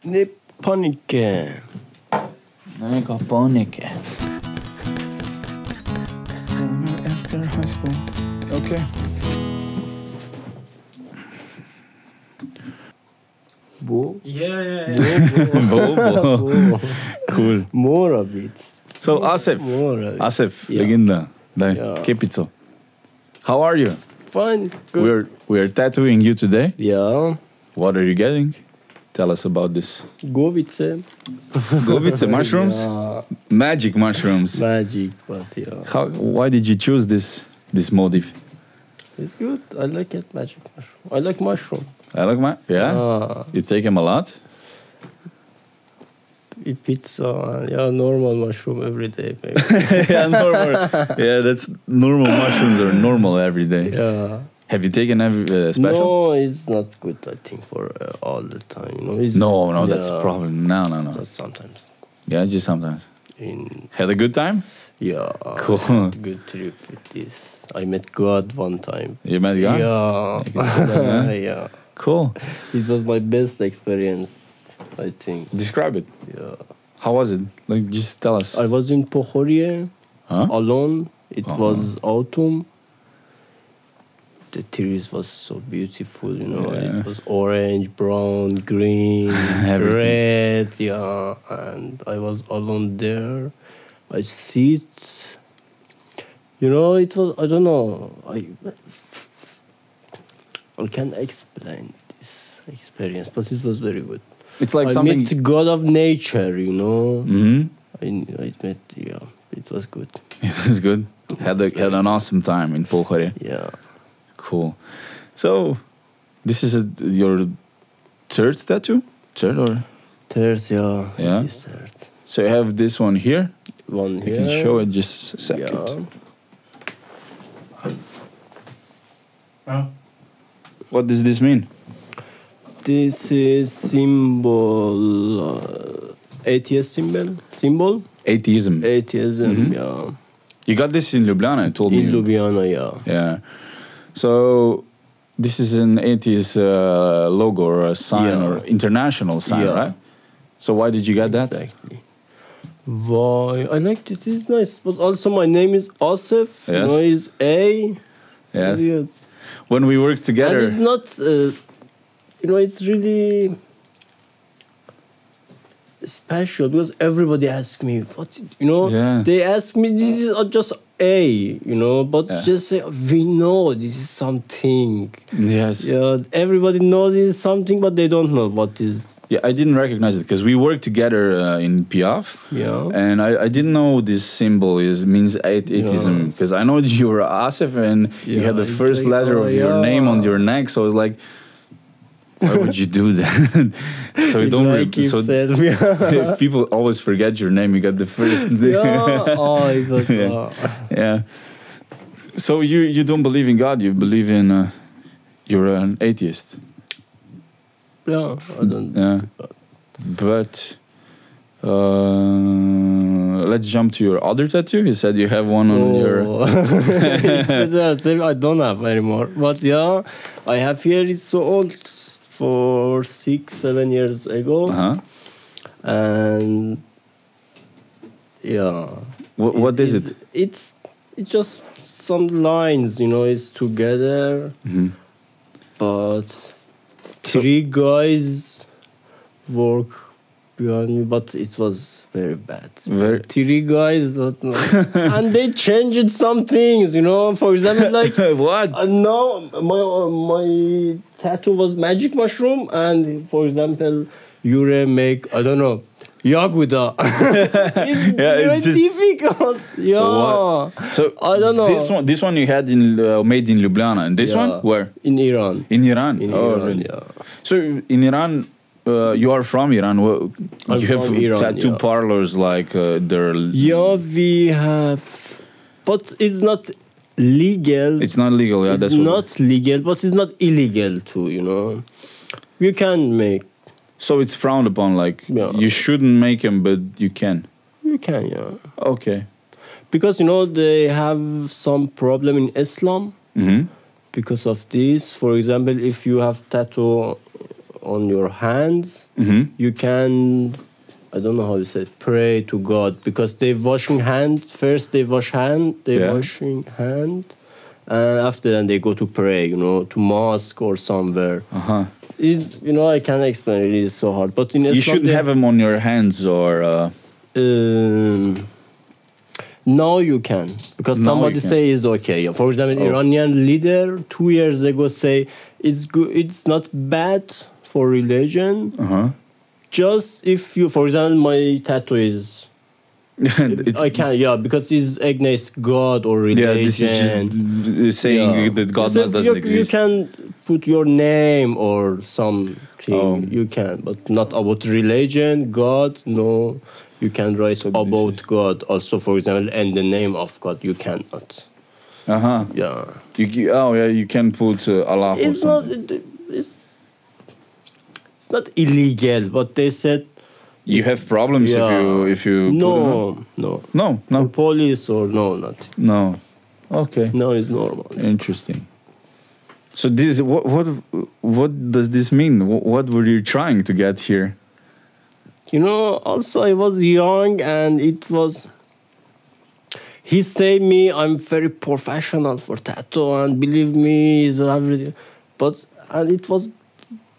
Ne panike. Neka panike. Summer after high school. Okay. Bo? Yeah. Bobo. Cool. More a bit. So Asef, More a bit. Asef, Yeah. legenda. Dai, Yeah. kepico. How are you? Fine. Good. We're tattooing you today. Yeah. What are you getting? Tell us about this. Govice. Govice mushrooms? Yeah. Magic mushrooms. Magic, but yeah. Why did you choose this motif? It's good. I like it. Magic mushroom. I like mushroom. I like yeah? You take them a lot? Pizza. Yeah, normal mushroom every day, maybe. Yeah, normal. Yeah, that's normal mushrooms are normal every day. Yeah. Have you taken every special? No, it's not good, I think, for all the time. You know, it's, No, that's yeah, the problem. No. just sometimes. Yeah, just sometimes. In Had a good time? Yeah. Cool. Good trip with this. I met God one time. You met God? Yeah. Yeah. Cool. It was my best experience, I think. Describe it. Yeah. How was it? Like, just tell us. I was in Pohorje alone. It was autumn. The trees was so beautiful, you know. Yeah. It was orange, brown, green, red, yeah. And I was alone there. I sit. You know, it was, I don't know. I can't explain this experience, but it was very good. It's like I something... met God of nature, you know. Mm-hmm. I met, yeah, it was good. It was good. Had an awesome time in Pohorje. Yeah. Cool. So, this is your third tattoo? Third or? Third, yeah. Yeah? It is third. So you have this one here. One You here. can show it just a second. Yeah. What does this mean? This is symbol, atheist symbol. Atheism. Atheism, yeah. You got this in Ljubljana, you told me. In Ljubljana, yeah. Yeah. So, this is an atheist logo or a sign or international sign, right? So why did you get that? Exactly. Why? I liked it. It's nice. But also my name is Asef. Yes. You know, it's A. Yes. Yeah. When we worked together... And it's not... you know, it's really... special because everybody asks me, what's it? You know, they ask me, this is just A, you know, but just say, we know this is something. Yes. Yeah, everybody knows this is something, but they don't know what is. Yeah, I didn't recognize it because we worked together in Piaf. Yeah. And I didn't know this symbol means atheism because I know you were Asef and you had the first letter of your name on your neck, so it's like, why would you do that? So you don't if people always forget your name, you got the first name. It was yeah. So you don't believe in God, you believe in you're an atheist. Yeah, I don't. Yeah. But let's jump to your other tattoo. You said you have one on your... I don't have anymore. But yeah, I have here, it's so old. For 6-7 years ago, and yeah, what is it? It's just some lines, you know. It's together, but three guys work behind me, but it was very bad. Three guys, and they changed some things, you know. For example, like what? No, my tattoo was magic mushroom, and for example, Yure make, I don't know, Yaguda. It's just difficult. Yeah. So I don't know. This one you had made in Ljubljana, and this one where? In Iran. In Iran. Iran, really? yeah. So in Iran, you are from Iran. You have Iran, tattoo parlors like they're... Yeah, we have, but it's not legal. It's not legal, yeah. It's not legal, but it's not illegal too, you know. You can make. So it's frowned upon, like you shouldn't make them, but you can. You can, yeah. Okay. Because, you know, they have some problem in Islam because of this. For example, if you have tattoo on your hands, you can, I don't know how to say, pray to God, because they washing hand first. They wash hand. Washing hand, and after that they go to pray. To mosque or somewhere. Is I can't explain it. It's so hard. But in Islam, you shouldn't have them on your hands or. No, you can, because somebody say it's okay. For example, Iranian leader 2 years ago say it's good. It's not bad for religion. Just if you, for example, my tattoo is. I can't, because it's against God or religion. Yeah, this is just saying that God doesn't exist. You can put your name or something. You can, but not about religion, God. No, you can write about God. Also, for example, and the name of God, you cannot. Yeah. You can put Allah. It's not. It's not illegal, but they said. You have problems if you no. For police or nothing. No. Okay. No, it's normal. Interesting. So this what does this mean? What were you trying to get here? Also I was young, and it was. He said me I'm very professional for tattoo, and believe me, is everything, and it was.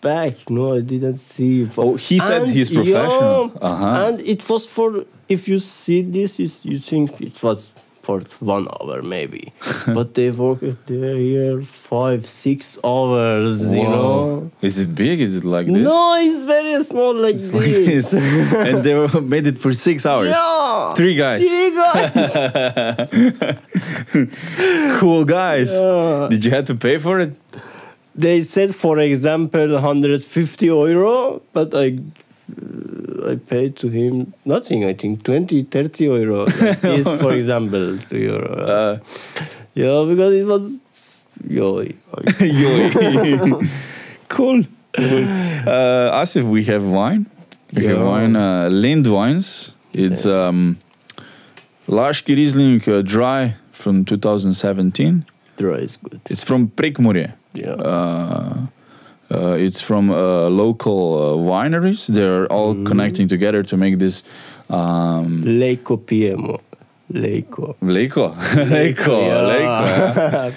Back, I didn't see. He said he's professional. And it was for, if you see this, you think it was for 1 hour maybe. But they worked there here 5-6 hours, Is it big? Is it like this? No, it's very small like this. And they made it for 6 hours? Yeah. 3 guys. 3 guys. Cool guys. Yeah. Did you have to pay for it? They said, for example, 150 euro, but I paid to him nothing. I think 20-30 euro. Is, for example, to euro. Because it was Cool. Asif, we have wine. We have wine, Lind wines. It's Lashki Riesling dry from 2017. Dry is good. It's from Prekmurje. It's from local wineries. They're all connecting together to make this. Lejko pijemo. Lejko.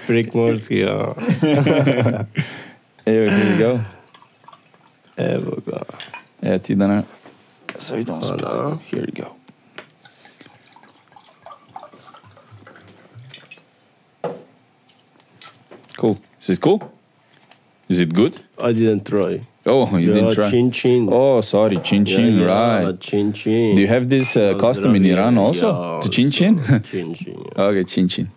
Prekmurski, Here we go. Evo ga. Ti da ne. So you don't spill it. Here you go. Cool. Is it cool? Is it good? I didn't try. Oh, you didn't try? Chin. Oh, sorry, chin, right. Chin. Do you have this custom in Iran also? To chin? Chin, Okay, chin.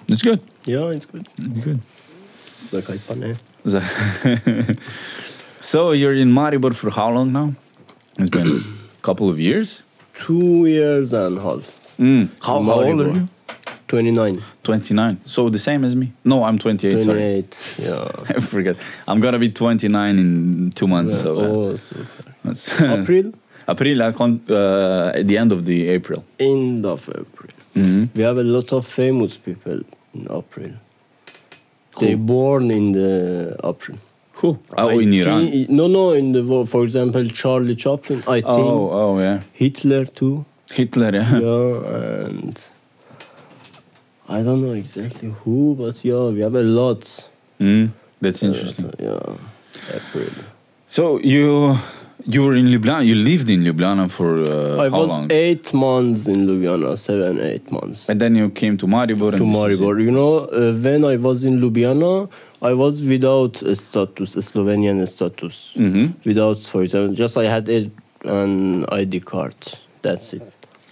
It's good. Yeah, it's good. It's good. Zakaj pa ne? So you're in Maribor for how long now? It's been a couple of years? 2 years and a half. How old are you? 29. 29. So the same as me? No, I'm 28, 28, sorry. I forget. I'm going to be 29 in 2 months. So, super. April? April, at the end of the April. End of April. We have a lot of famous people in April. Cool. They born in the April. Who? In Iran? No, in the war. For example, Charlie Chaplin, I think. Oh, yeah. Hitler too. Hitler, yeah. Yeah, and I don't know exactly who, but we have a lot. That's interesting. April. So you were in Ljubljana. You lived in Ljubljana for I how was long? 8 months in Ljubljana, 7-8 months. And then you came to Maribor. When I was in Ljubljana, I was without a status, a Slovenian status. Without, for example, just I had an ID card. That's it.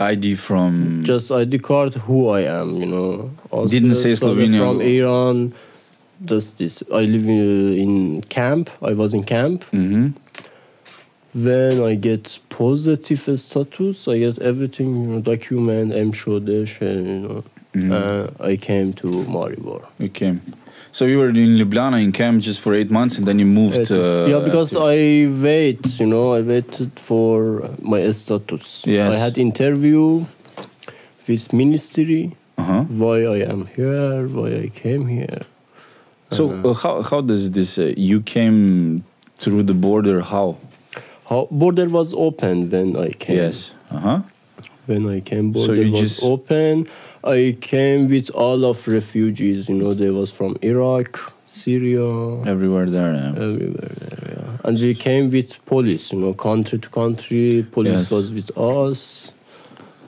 ID from... Just ID card, who I am, Also, didn't say Slovenia. From Iran. Just this. I live in camp. I was in camp. When I get positive status, I get everything, document, M-Shodesh, I came to Maribor. You came. So you were in Ljubljana in camp just for 8 months, and then you moved. Because I waited for my status. Yes. I had interview with ministry. Why I am here, why I came here. So how does this? You came through the border. How? How border was open when I came. Yes. When I came, border was open. I came with all of refugees. You know, they was from Iraq, Syria. Everywhere there. Yeah. Everywhere there, yeah. And we came with police. You know, country to country. Police was with us.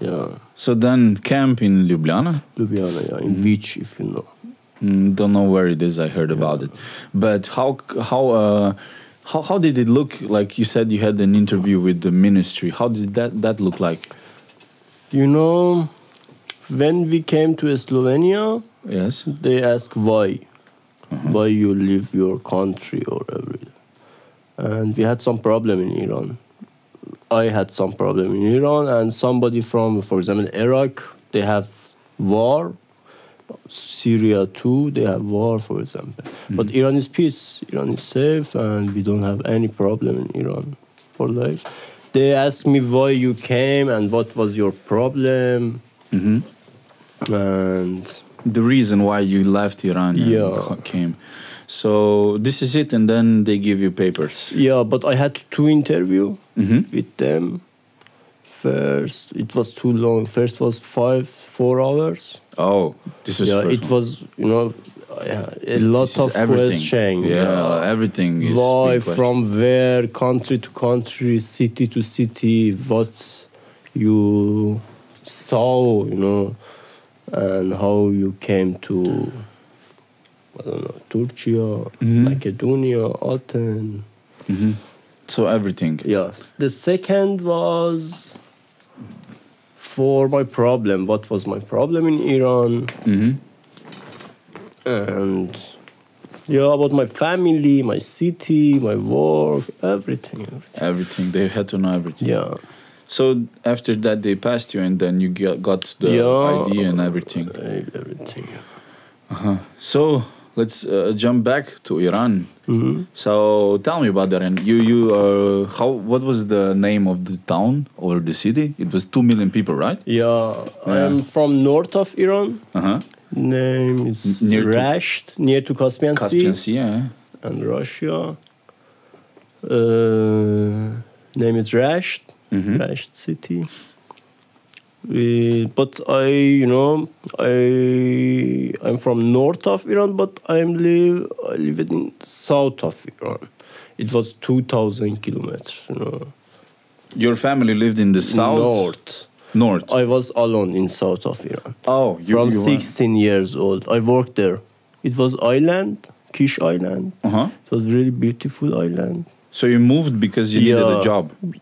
Yeah. So then camp in Ljubljana? Ljubljana, yeah, in beach, if you know. Don't know where it is. I heard about it. But how did it look? Like you said, you had an interview with the ministry. How did that look like? You know, when we came to Slovenia, yes, they asked why you leave your country or everything. And we had some problem in Iran. I had some problem in Iran, and somebody from, for example, Iraq, they have war. Syria too, they have war, for example. But Iran is peace. Iran is safe, and we don't have any problem in Iran for life. They asked me why you came and what was your problem. And the reason why you left Iran and came. So this is it, and then they give you papers. Yeah, but I had 2 interviews with them. First, it was too long. First was 4 hours. Oh, this is it was, you know, a lot of questions. Yeah, everything is why, from where, country to country, city to city, what you saw, you know, and how you came to, I don't know, Turkey, Macedonia, Athens. So everything. Yeah. The second was for my problem. What was my problem in Iran? And about my family, my city, my work, everything. Everything. They had to know everything. Yeah. So after that, they passed you, and then you got the ID and everything. Everything. So let's jump back to Iran. So tell me about that. And what was the name of the town or the city? It was 2 million people, right? Yeah. I'm from north of Iran. Name is Rasht, near to Caspian Sea. Caspian Sea, yeah. And Russia. Name is Rasht. Rasht city. But I'm from north of Iran, but I live in south of Iran. It was 2,000 kilometers. You know. Your family lived in the south? North. I was alone in south of Iran. Oh, from 16 years old. I worked there. It was island, Kish Island. It was really beautiful island. So you moved because you needed a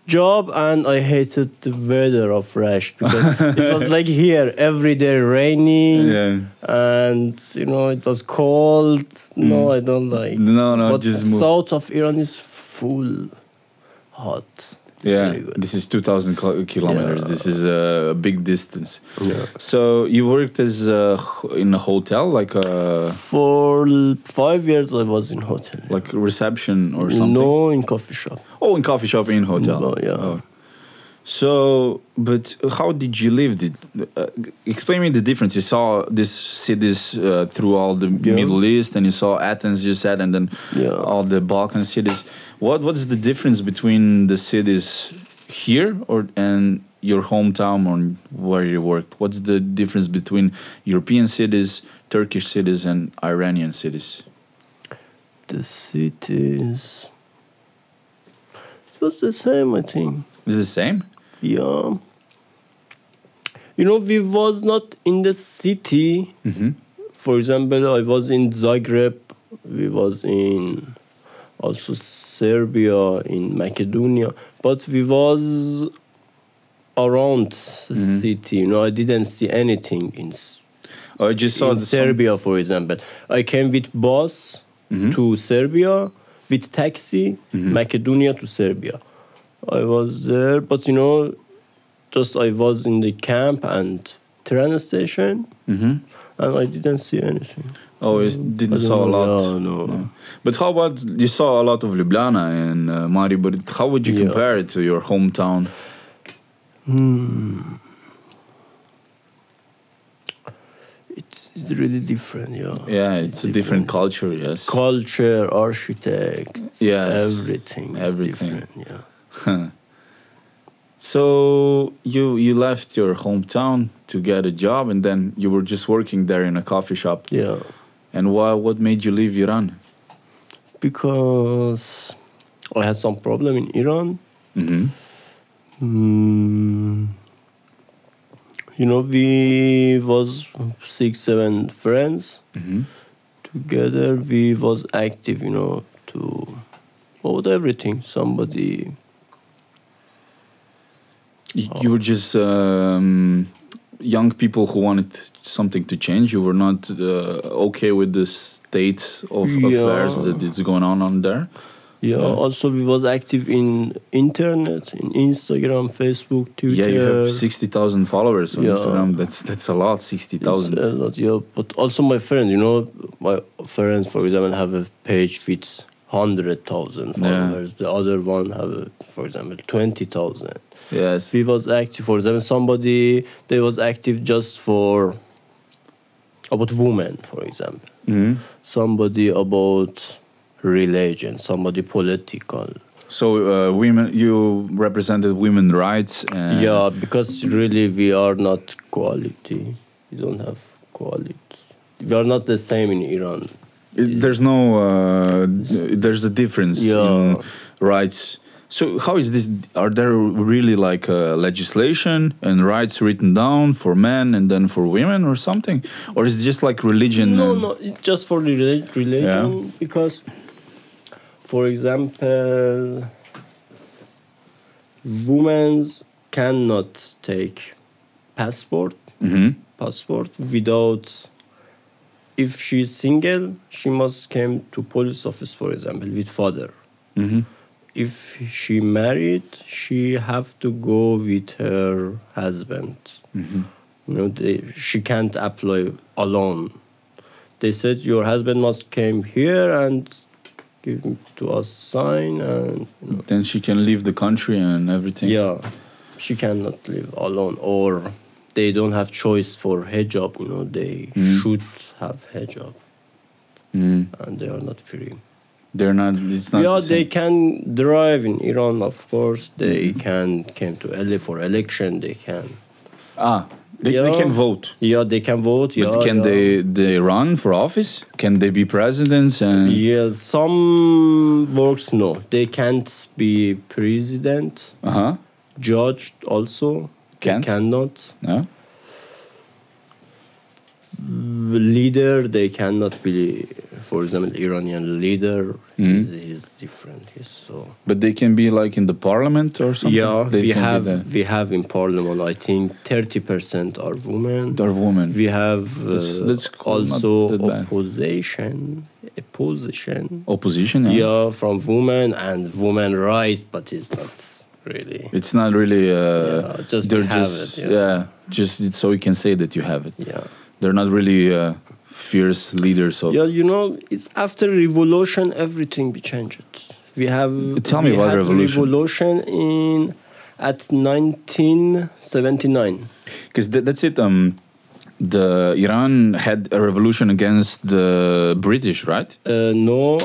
job? And I hated the weather of Rasht because it was like here, every day raining, and, you know, it was cold. No, I don't like. No, but just move. South of Iran is full hot. Yeah, this is 2,000 kilometers. Yeah. This is a big distance. Yeah. So you worked as in a hotel, For 5 years I was in hotel. Like reception or something? No, in coffee shop. Oh, in coffee shop, in hotel. Oh, yeah. Oh. So, but how did you live? Explain me the difference. You saw these cities through all the Middle East, and you saw Athens, you said, and then all the Balkan cities. What's the difference between the cities here and your hometown or where you worked? What's the difference between European cities, Turkish cities, and Iranian cities? The cities... It was the same, I think. It's the same? Yeah. You know, we was not in the city. For example, I was in Zagreb. We was in also Serbia, in Macedonia. But we was around the city. You know, I didn't see anything in I just saw in Serbia, for example. I came with bus to Serbia, with taxi, Macedonia to Serbia. I was there, but, you know, just I was in the camp and train station, and I didn't see anything. Oh, you didn't saw a lot? No. But how about, you saw a lot of Ljubljana and Maribor. How would you compare it to your hometown? it's really different. Yeah. Yeah, it's a different culture. Yes. Culture, architect. Yes. Everything. Everything. Is different. Yeah. So you left your hometown to get a job, and then you were just working there in a coffee shop. Yeah. And what made you leave Iran? Because I had some problem in Iran. You know, we was 6-7 friends together. We was active, you know, to about everything. Somebody. You were just young people who wanted something to change. You were not okay with the state of affairs that is going on there. Yeah. Also, we was active in internet, in Instagram, Facebook, Twitter. Yeah, you have 60,000 followers on Instagram. That's a lot, 60,000. A lot, yeah. But also my friends, you know, my friends, for example, have a page with 100,000 followers. The other one have, for example, 20,000. Yes. We was active, for example, somebody, they was active just for, about women, for example. Somebody about religion, somebody political. So women, you represented women's rights. Yeah, because really we are not quality. We don't have quality. We are not the same in Iran. There's no, there's a difference in rights. So how is this? Are there really like legislation and rights written down for men and then for women or something? Or is it just like religion? No, it's just for religion because, for example, women cannot take passport without, if she's single, she must come to police office, for example, with father. If she married, she have to go with her husband. You know, she can't apply alone. They said your husband must come here and give to us sign, and then she can leave the country and everything. Yeah, she cannot live alone, or they don't have choice for hijab. You know, they should have hijab, and they are not free. They're not. It's not. Yeah, they can drive in Iran, of course. They can come to LA for election. They can. They can vote. Yeah, they can vote. But can they run for office? Can they be presidents? Yeah, some works no. They can't be president. Judge also. They cannot. No. Leader, they cannot be. For example, Iranian leader is different. But they can be like in the parliament or something. Yeah, we have in parliament. I think 30% are women. We have that's cool, also opposition. Opposition. Yeah, from women and women right, but it's not really. It's not really. Just we have it. Just so you can say that you have it. Yeah. They're not really fierce leaders of. Yeah, you know, it's after revolution everything be changed. We have. Tell me about revolution at 1979. Because that's it. The Iran had a revolution against the British, right? No.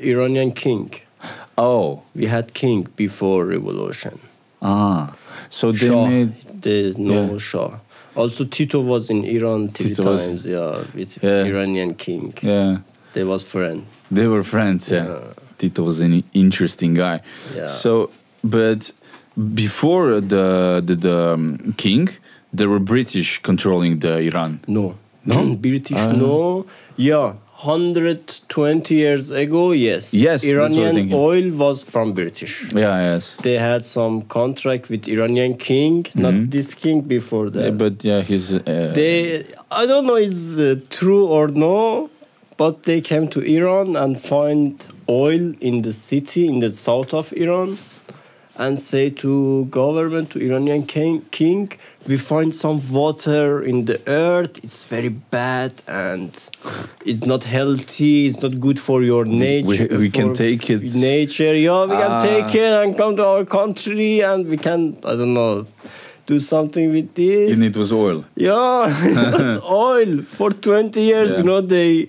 Iranian king. Oh. We had king before revolution. So they Shah. made. There's no Shah. Also, Tito was in Iran three times, with Iranian king. Yeah. They was friends. They were friends, yeah. Tito was an interesting guy. Yeah. So, but before the king, there were British controlling the Iran. No. British, no. Yeah. 120 years ago, yes. Yes, Iranian oil was from British. Yeah, yes. They had some contract with Iranian king, not this king before that. But yeah, he's. I don't know it's true or no, but they came to Iran and find oil in the city in the south of Iran, and say to government, to Iranian king, we find some water in the earth. It's very bad and it's not healthy. It's not good for your nature. We can take it. Nature, we can take it and come to our country and we can, I don't know, do something with this. And it was oil. Yeah, it was oil. For 20 years, you know, they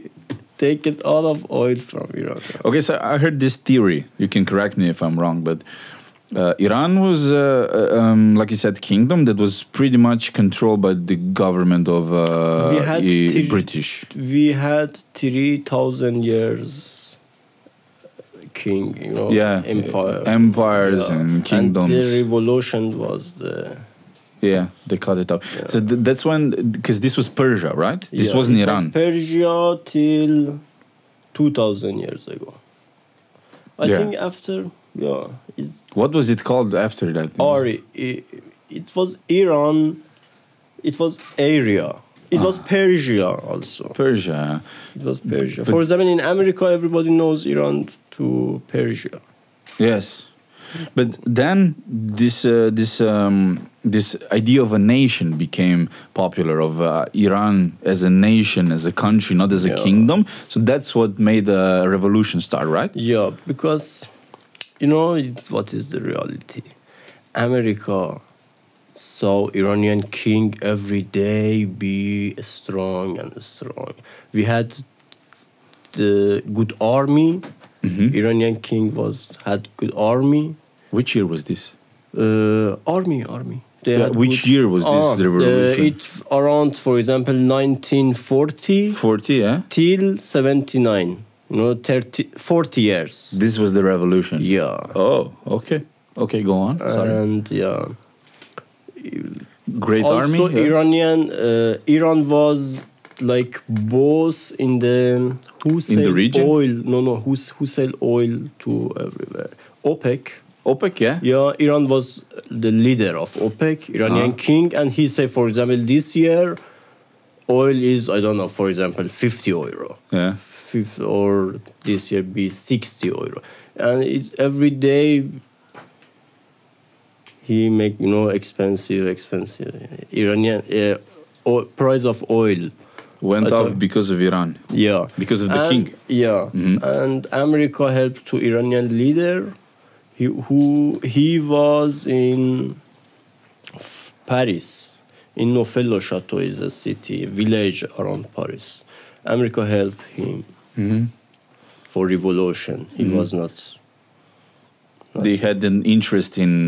take it all of oil from Iran. Okay, so I heard this theory. You can correct me if I'm wrong, but Iran was, like you said, kingdom that was pretty much controlled by the government of British. We had 3,000 years king, you know, empires and kingdoms. And the revolution was the... Yeah, they cut it off. Yeah. So that's when, because this was Persia, right? This wasn't Iran. It was Persia till 2,000 years ago. I think after, what was it called after that? It was Iran. It was area. It was Persia also. Persia. It was Persia. For example, in America, everybody knows Iran to Persia. Yes. But then this idea of a nation became popular, of Iran as a nation, as a country, not as a kingdom. So that's what made the revolution start, right? Yeah, because, you know, what is the reality? America saw Iranian king every day be strong and strong. We had the good army. Iranian king had good army. Which year was this? Army. Which year was this the revolution? It's around, for example, 1940. 40, yeah. Till 79. You know, 40 years. This was the revolution. Yeah. Oh, okay. Okay, go on. Sorry. And great army. Also, Iran was like boss in the region? Oil. Who sell oil to everywhere? OPEC. OPEC, yeah? Yeah, Iran was the leader of OPEC, Iranian king, and he said, for example, this year, oil is, I don't know, for example, 50 euro. Yeah. Or this year be 60 euro. And every day, he make, you know, expensive. Iranian price of oil went up because of Iran. Yeah. Because of the king. Yeah. And America helped to Iranian leader. He was in Paris, in Nofello Chateau is a city, village around Paris. America helped him for revolution. He was not. They had an interest in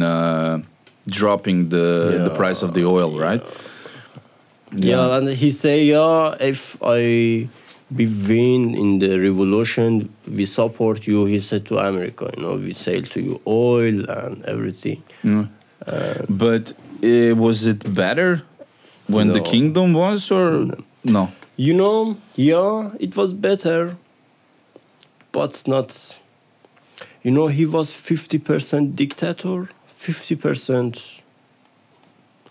dropping the price of the oil, right? Yeah, and he say, if I be win in the revolution, we support you. He said to America, you know, we sell to you oil and everything. But was it better when the kingdom was, or no? You know, it was better, but not. You know, he was 50% dictator, 50%.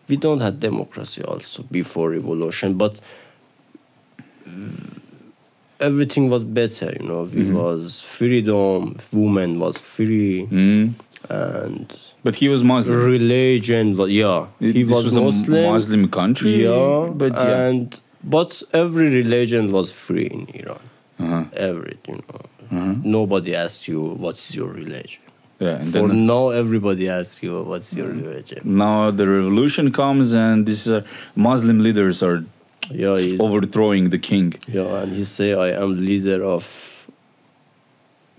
We don't have democracy also before revolution, but everything was better, you know. We was freedom, women was free, and but he was Muslim. Religion, he was Muslim. A Muslim country, but every religion was free in Iran. Everything, you know. Nobody asked you what's your religion. Yeah, and now everybody asks you what's your religion. Now the revolution comes and these Muslim leaders are overthrowing the king. Yeah, and he say, I am leader of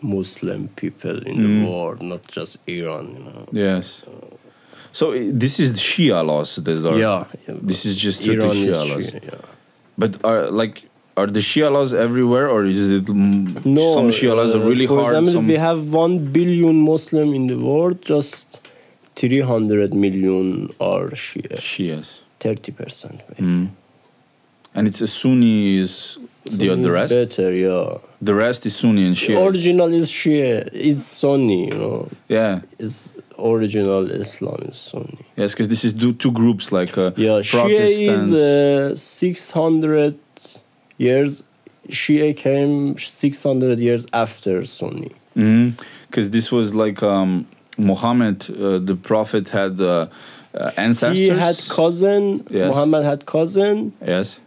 Muslim people in the world, not just Iran. You know. Yes. So this is Shia laws. This is just Iran Shia laws. But are the Shia laws everywhere, or is it some Shia laws are really hard? For example, we have 1 billion Muslim in the world, just 300 million are Shias. 30% maybe. And it's a Sunni is the rest? Better, The rest is Sunni and Shia. The original is Shia, is Sunni, you know. Yeah. It's original Islam is Sunni. Yes, because this is two groups like Shia is 600 years. Shia came 600 years after Sunni. Because this was like Muhammad, the prophet had ancestors. He had cousin. Yes. Muhammad had cousin. Yes.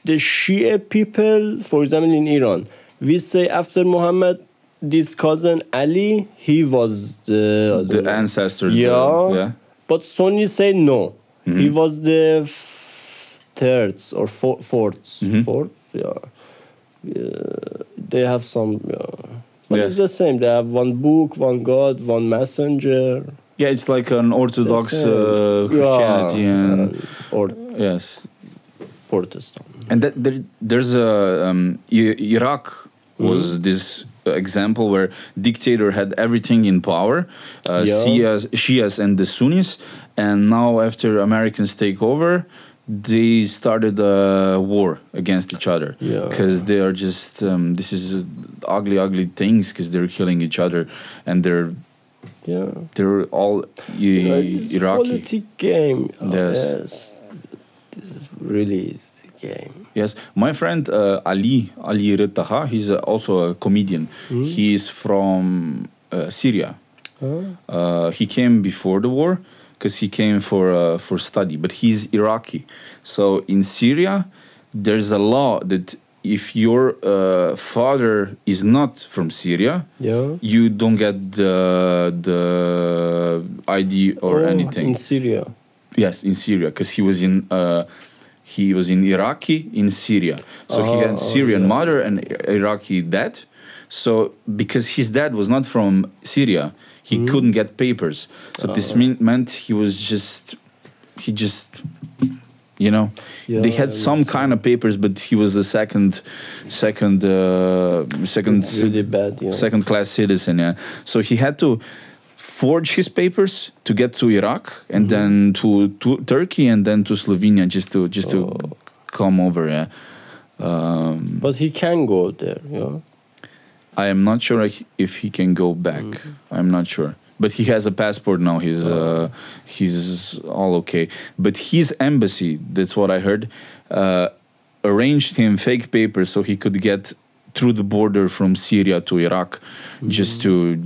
The Shia people, for example, in Iran, we say after Muhammad, this cousin Ali, he was the ancestor. But Sunni say no. He was the third or fourth. Fourth, yeah. They have some, but it's the same. They have one book, one God, one messenger. Yeah, it's like an Orthodox Christianity or yes, Protestant. And there's a Iraq was this example where dictator had everything in power, Shias and the Sunnis, and now after Americans take over, they started a war against each other because they are just this is ugly things because they're killing each other and they're all it's Iraqi. Politic game. Yes. This is really the game. Yes, my friend Ali Retaha, he's also a comedian. He's from Syria. He came before the war because he came for study, but he's Iraqi. So in Syria, there's a law that if your father is not from Syria, you don't get the ID or anything. In Syria. Yes, in Syria, because he was in Iraqi in Syria. So he had Syrian mother and Iraqi dad. So because his dad was not from Syria, he couldn't get papers. So this meant he just they had some kind of papers, but he was the second really bad, second class citizen. Yeah, so he had to forge his papers to get to Iraq and then to Turkey and then to Slovenia just to come over. Yeah, but he can go there. Yeah, I am not sure if he can go back. I'm not sure. But he has a passport now. He's all okay. But his embassy, that's what I heard, arranged him fake papers so he could get through the border from Syria to Iraq, just to,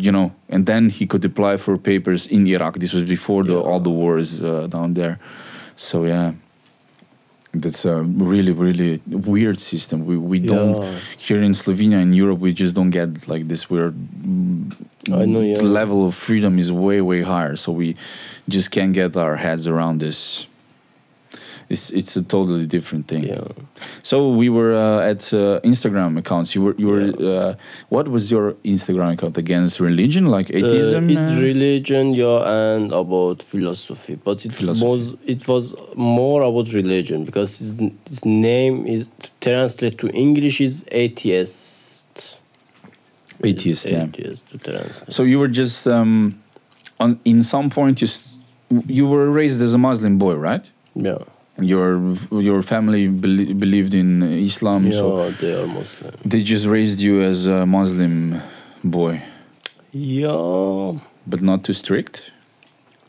and then he could apply for papers in Iraq. This was before all the wars down there. So, yeah. That's a really, really weird system. We don't here in Slovenia, in Europe, we just don't get like this. The level of freedom is way, way higher. So we just can't get our heads around this. It's a totally different thing. Yeah. So we were at Instagram accounts. You were. What was your Instagram account against religion, like atheism? It's religion, and about philosophy. But it was more about religion because his name is translated to English is atheist. Atheist, Atheist to translate. So you were just in some point you were raised as a Muslim boy, right? Yeah. Your family believed in Islam, so they are Muslim. They just raised you as a Muslim boy. Yeah. But not too strict?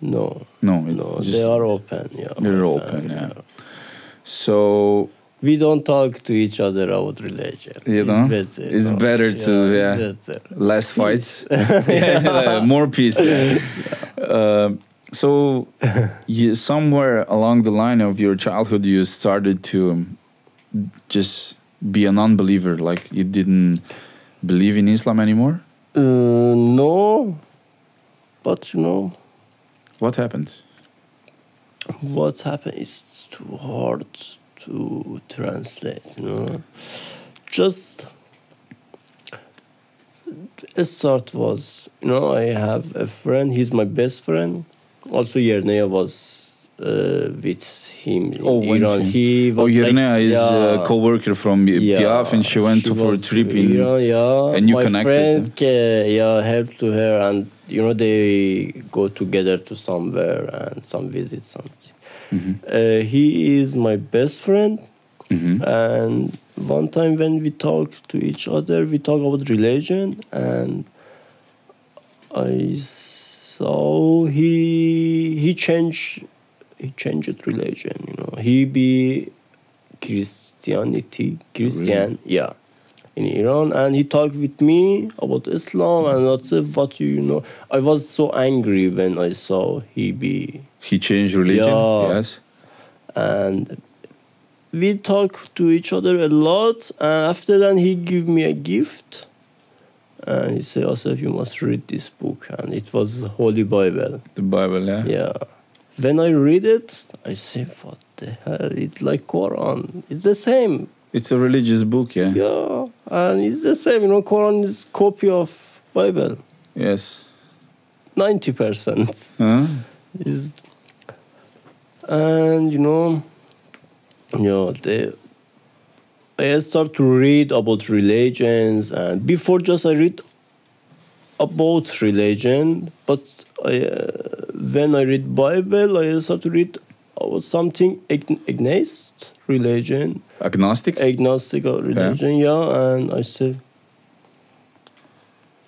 No. They are open. Yeah. They're open. Yeah. So we don't talk to each other about religion. It's better to less fights. More peace. So, somewhere along the line of your childhood, you started to just be a non-believer, like you didn't believe in Islam anymore? No, but What happened? What happened is too hard to translate, Just... The start was, I have a friend, he's my best friend. Also, Yernea was with him in Iran. He was Yernea is a co-worker from Piaf, and she went for a trip in Iran, and you connected. My friend, helped to her, and they go together to somewhere and some visit something. He is my best friend, and one time when we talk to each other, we talk about religion, and I saw he changed religion. He be Christian, really? In Iran, and he talked with me about Islam, and that's what I was so angry when I saw he changed religion. Yes, and we talked to each other a lot, and after that he gave me a gift. And he said, Asef, you must read this book. And it was Holy Bible. The Bible, yeah? Yeah. when I read it, I say, what the hell? It's like Quran. It's the same. It's a religious book, yeah. Yeah, and it's the same. Quran is copy of Bible. Yes. 90%. Huh? Is, and I start to read about religions, and before just I read about religion, but when I read Bible, I start to read about something agnostic religion. Agnostic religion, yeah, and I said,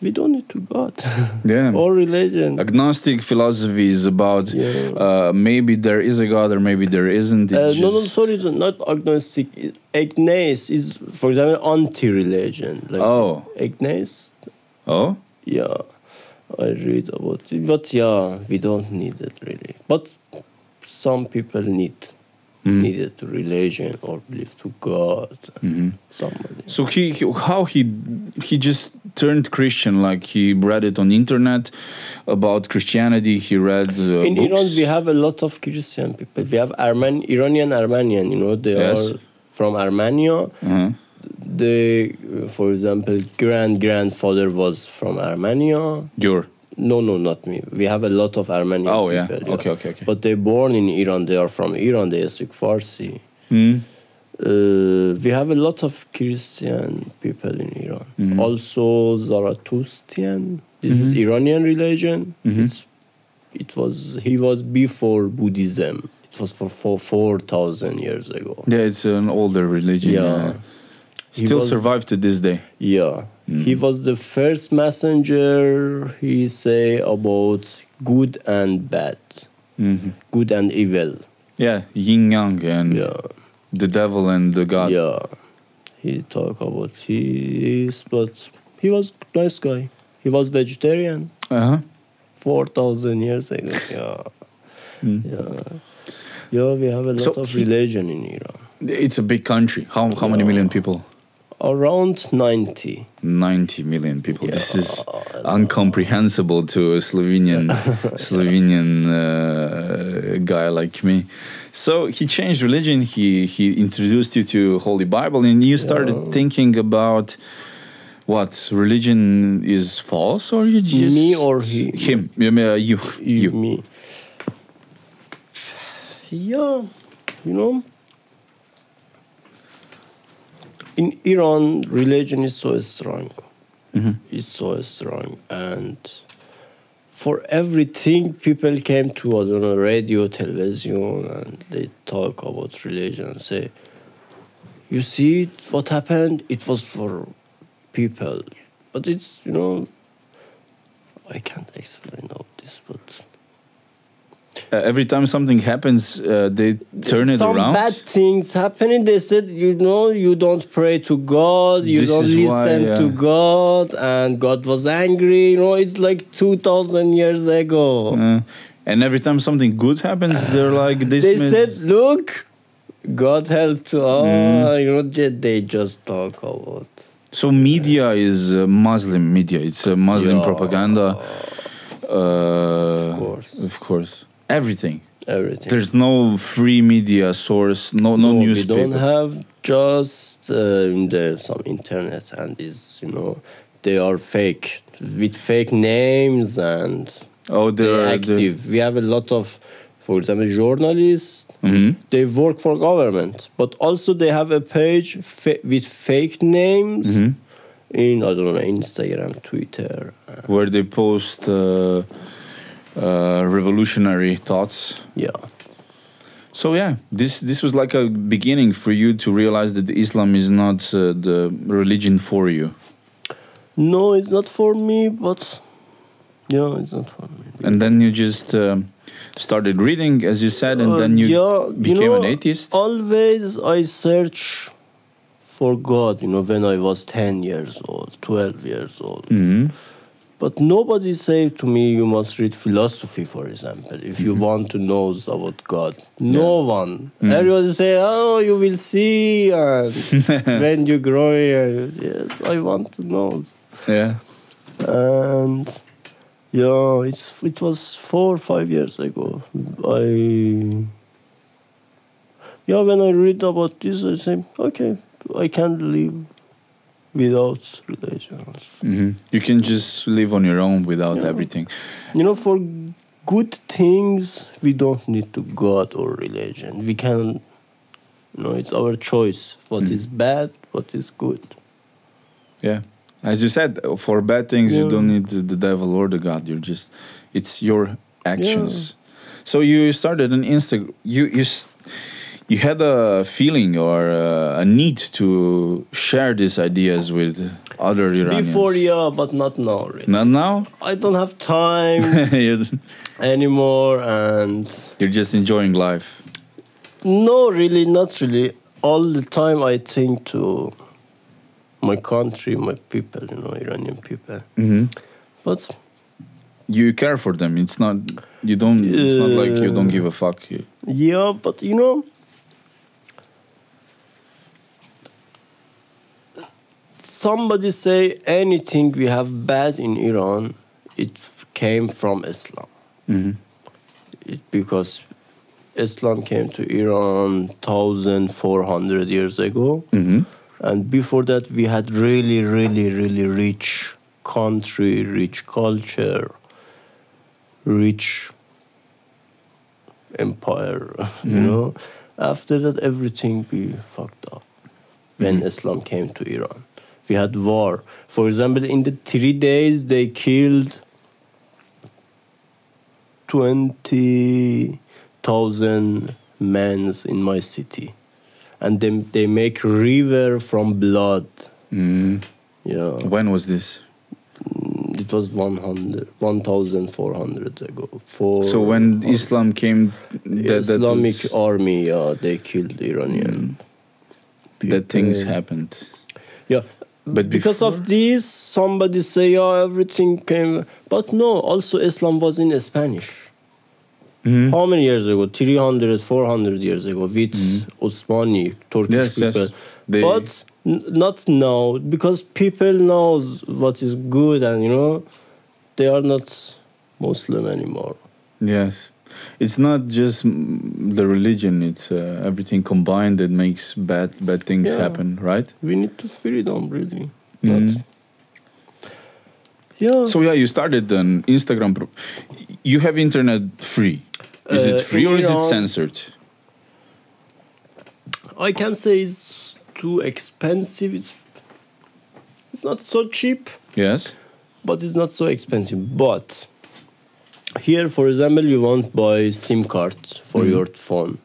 we don't need to God. Yeah. Or religion. Agnostic philosophy is about maybe there is a God or maybe there isn't. No, sorry, not agnostic. Agnost is, for example, anti-religion. Like agnost. Oh? Yeah, I read about it. But yeah, we don't need it really. But some people needed religion or believe to God. Somebody. So he just turned Christian, like he read it on the internet about Christianity. He read in books. Iran we have a lot of Christian people. We have Iranian Armenian. They are from Armenia. They, for example, grandfather was from Armenia. No, not me. We have a lot of Armenian people. Yeah. Okay. But they're born in Iran. They are from Iran. They speak Farsi. We have a lot of Christian people in Iran. Also Zoroastrian. This is Iranian religion. He was before Buddhism. It was for 4,000 years ago. Yeah, it's an older religion. Yeah. Still survived to this day. Yeah. He was the first messenger, he say, about good and bad. Good and evil. Yeah, yin-yang and the devil and the God. Yeah. He talk about but he was a nice guy. He was vegetarian. 4,000 years ago. Yeah, we have a lot of religion in Iran. It's a big country. How many million people? Around 90. 90 million people. Yeah. This is incomprehensible to a Slovenian guy like me. So he changed religion. He introduced you to Holy Bible, and you started thinking about what religion is false, or you just me or he? Him. You. Me. Yeah, in Iran, religion is so strong. It's so strong. And for everything, people came to, radio, television, and they talk about religion and say, you see what happened? It was for people. But it's, I can't explain all this, but... every time something happens, they turn it around. Some bad things happening. They said, you don't pray to God, you don't listen to God, and God was angry. It's like 2,000 years ago. And every time something good happens, they're like this. They said, look, God helped us. They just talk about. So media is Muslim media. It's a Muslim propaganda. Of course. Everything. There's no free media source, no newspaper. We don't have just some internet, and they are fake, with fake names, and they're active. We have a lot of, for example, journalists. They work for government, but also they have a page with fake names in, I don't know, Instagram, Twitter. Where they post... revolutionary thoughts. Yeah. So this was like a beginning for you to realize that Islam is not the religion for you. No, it's not for me, but it's not for me. And then you just started reading, as you said, and then you became an atheist. Always I search for God, when I was 10 years old, 12 years old. But nobody said to me, you must read philosophy, for example, if you want to know about God. No one. Everybody say, you will see, and when you grow here. Yes, I want to know. Yeah. And Yeah, it was 4 or 5 years ago. When I read about this, I say, okay, I can't live without religions. You can just live on your own without everything. For good things, we don't need to God or religion. We can, it's our choice. What is bad, what is good. Yeah. As you said, for bad things, you don't need the devil or the God. It's your actions. So you started an Instagram. You had a feeling or a need to share these ideas with other Iranians. Before, but not now. Really. Not now? I don't have time anymore, and you're just enjoying life. No, really, not really. All the time I think to my country, my people, Iranian people. But you care for them. It's not you don't. It's not like you don't give a fuck. Yeah, but somebody say anything we have bad in Iran, it came from Islam. Because Islam came to Iran 1,400 years ago. And before that, we had really, really, really rich country, rich culture, rich empire, After that, everything be fucked up when Islam came to Iran. We had war. For example, in the 3 days, they killed 20,000 men in my city. And then they make river from blood. Yeah. When was this? It was 1,400 ago. So when Islam came, Islamic army, they killed Iranian people. That things happened. Yeah. But because of this, somebody say, everything came. But no, also Islam was in Spanish. How many years ago? 300, 400 years ago with Osmani, Turkish people. Yes. But not now, because people knows what is good and, they are not Muslim anymore. Yes. It's not just the religion, it's everything combined that makes bad things happen, right? We need to freedom, really. So you started an Instagram. You have internet free. Is it free or is it censored? I can say it's too expensive. It's not so cheap. Yes. But it's not so expensive. But here, for example, you want to buy SIM card for your phone.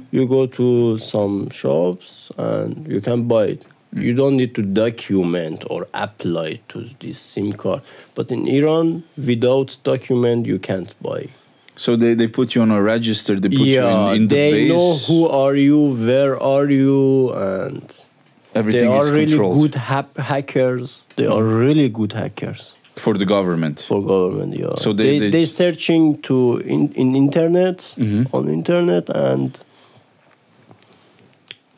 You go to some shops and you can buy it. You don't need to document or apply to this SIM card. But in Iran, without document, you can't buy. So they put you on a register, they put you in the base. They know who are you, where are you, and everything they are is really controlled. good hackers. They are really good hackers. For the government? For government, yeah. So they searching to in internet, on internet, and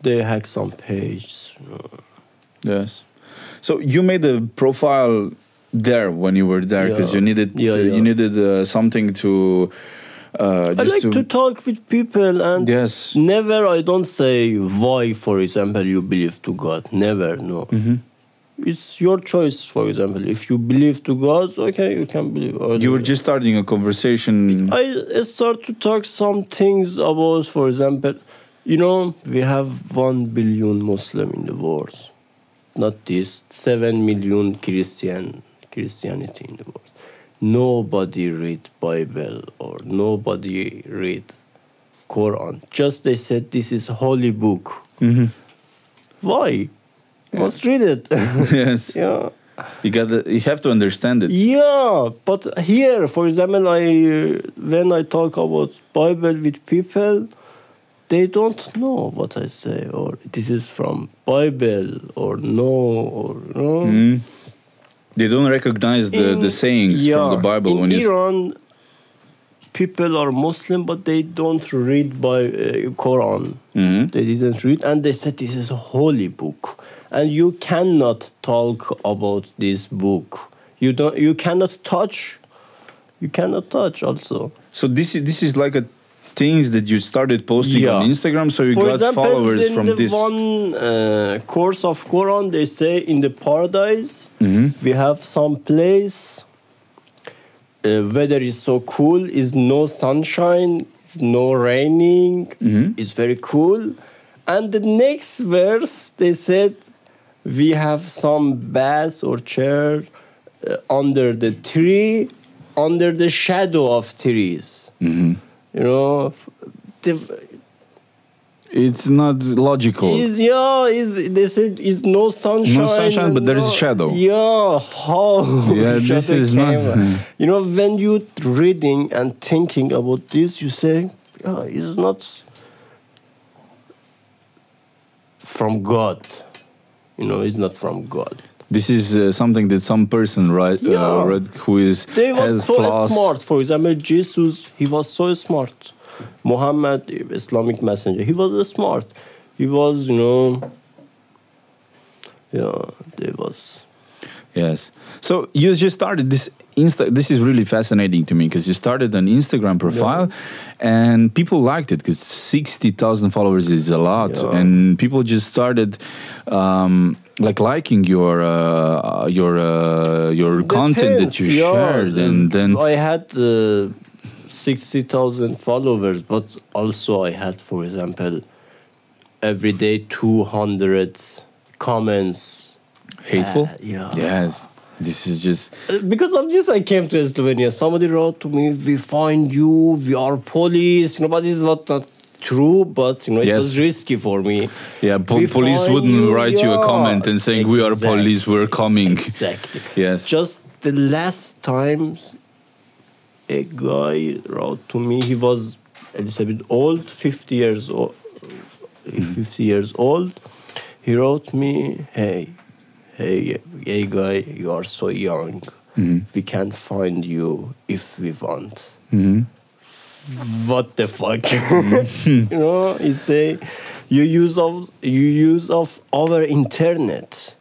they hack some pages. Yes. So you made a profile there when you were there because you needed you needed something to. I like to talk with people, and never I don't say why. For example, you believe to God. Never, no. It's your choice. For example, if you believe to God, okay, you can believe. You were just starting a conversation. I start to talk some things about, for example, we have 1 billion Muslim in the world. Not this, 7 million Christianity in the world. Nobody read Bible or nobody read Quran. Just they said this is holy book. Why? You must read it. Yes. Yeah. You have to understand it. Yeah, but here, for example, when I talk about Bible with people, they don't know what I say, or this is from Bible, or no. They don't recognize the sayings from the Bible. In Iran, people are Muslim, but they don't read Quran. They didn't read, and they said this is a holy book, and you cannot talk about this book. You cannot touch You cannot touch also. So this is like a things that you started posting on Instagram, so you For got example, followers from this. one course of Quran, they say in the paradise we have some place. Weather is so cool. Is no sunshine. It's no raining. It's very cool. And the next verse, they said, we have some bath or chair under the tree, under the shadow of trees. You know, it's not logical. They said it's no sunshine. No sunshine, but there is shadow. Yeah, how? Yeah, this is not. You know, when you reading and thinking about this, you say, it's not from God. You know, it's not from God. This is something that some person read who is they was so flaws. smart. For example, Jesus, he was so smart. Muhammad, Islamic messenger, he was smart. He was, you know, they was. Yes. So you just started this This is really fascinating to me because you started an Instagram profile, and people liked it because 60,000 followers is a lot, and people just started liking your content that you shared, and then I had 60,000 followers, but also I had, for example, every day 200 comments. Hateful? Yeah. Yes. This is just... because of this, I came to Slovenia. Somebody wrote to me, we find you, we are police. But this is not true, but, it was risky for me. Yeah, police wouldn't write you a comment and saying, we are police, we're coming. Exactly. Yes. Just the last time, a guy wrote to me, he was a little bit old, 50 years old. 50 years old. He wrote me, hey guy, you are so young. We can find you if we want. What the fuck? He say, you use of our internet.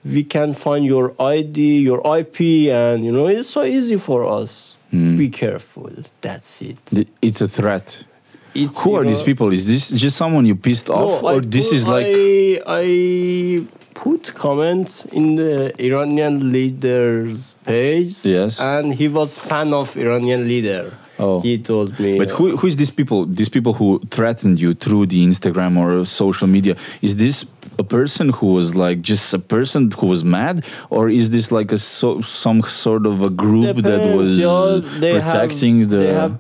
We can find your ID, your IP, and it's so easy for us. Be careful. That's it. It's a threat. Who are these people? Is this just someone you pissed off, or this is like? I put comments in the Iranian leader's page. Yes. And he was fan of Iranian leader. Oh. He told me. But who is these people? These people who threatened you through the Instagram or social media? Is this a person who was like just a person who was mad, or is this like some sort of a group that was protecting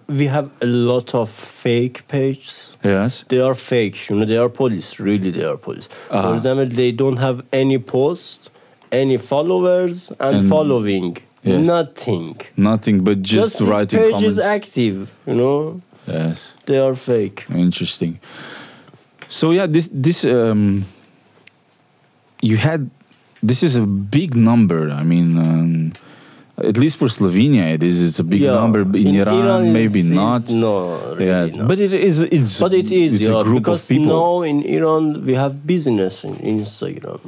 we have a lot of fake pages. Yes. They are fake. They are police. Really, they are police. For example, they don't have any post, any followers, and following. Yes. Nothing, but just writing this page comments. is active, Yes. They are fake. Interesting. So yeah, this you had. This is a big number. I mean, at least for Slovenia, it's a big number. In Iran maybe not. No, really not. But it is. It's a group because of people. now in Iran we have business in Instagram.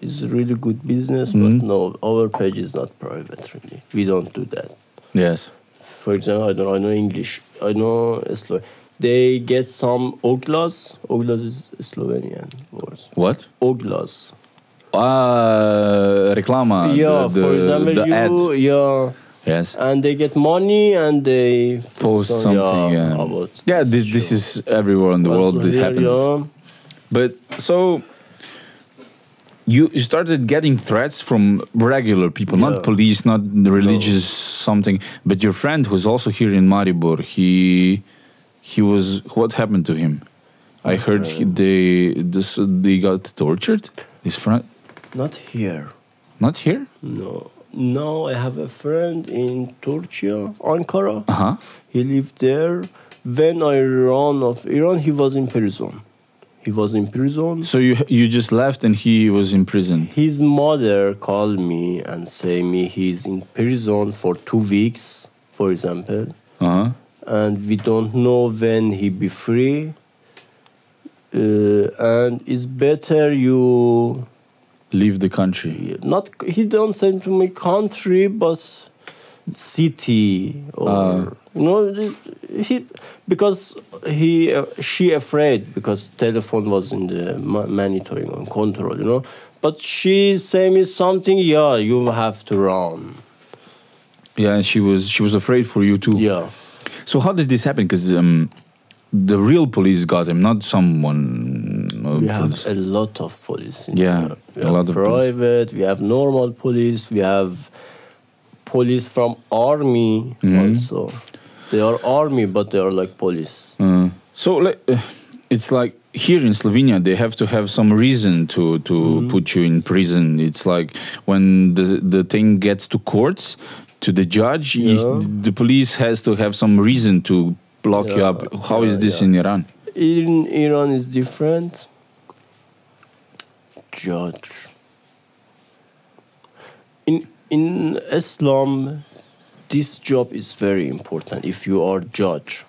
It's really good business, but no, our page is not private. Really, we don't do that. Yes. For example, I know English. I know Slovenian. They get some oglas. Oglas is Slovenian word. What? Oglas. Reklama. Yeah, for example, the ad. Yes. And they get money and they post something. About this is everywhere in the world. This happens. Yeah. But so you started getting threats from regular people, not police, not religious something. But your friend who's also here in Maribor, he was. What happened to him? I heard they got tortured. His friend. Not here. Not here? No. Now I have a friend in Turkey, Ankara. He lived there. When I ran off Iran, he was in prison. So you just left and he was in prison? His mother called me and say me he's in prison for 2 weeks, for example. And we don't know when he be free. And it's better you leave the country. He don't say to me country, but city or because she afraid because telephone was in the monitoring and control, But she say me something. Yeah, you have to run. Yeah, and she was afraid for you too. Yeah. So how does this happen? Because the real police got him, not someone. We have a lot of police. We have a lot of private. We have normal police. We have police from army also. They are army, but they are like police. So it's like here in Slovenia, they have to have some reason to put you in prison. It's like when the thing gets to courts, to the judge, the police has to have some reason to lock you up. How is this in Iran? In Iran is different. Judge. In Islam, this job is very important. If you are judge,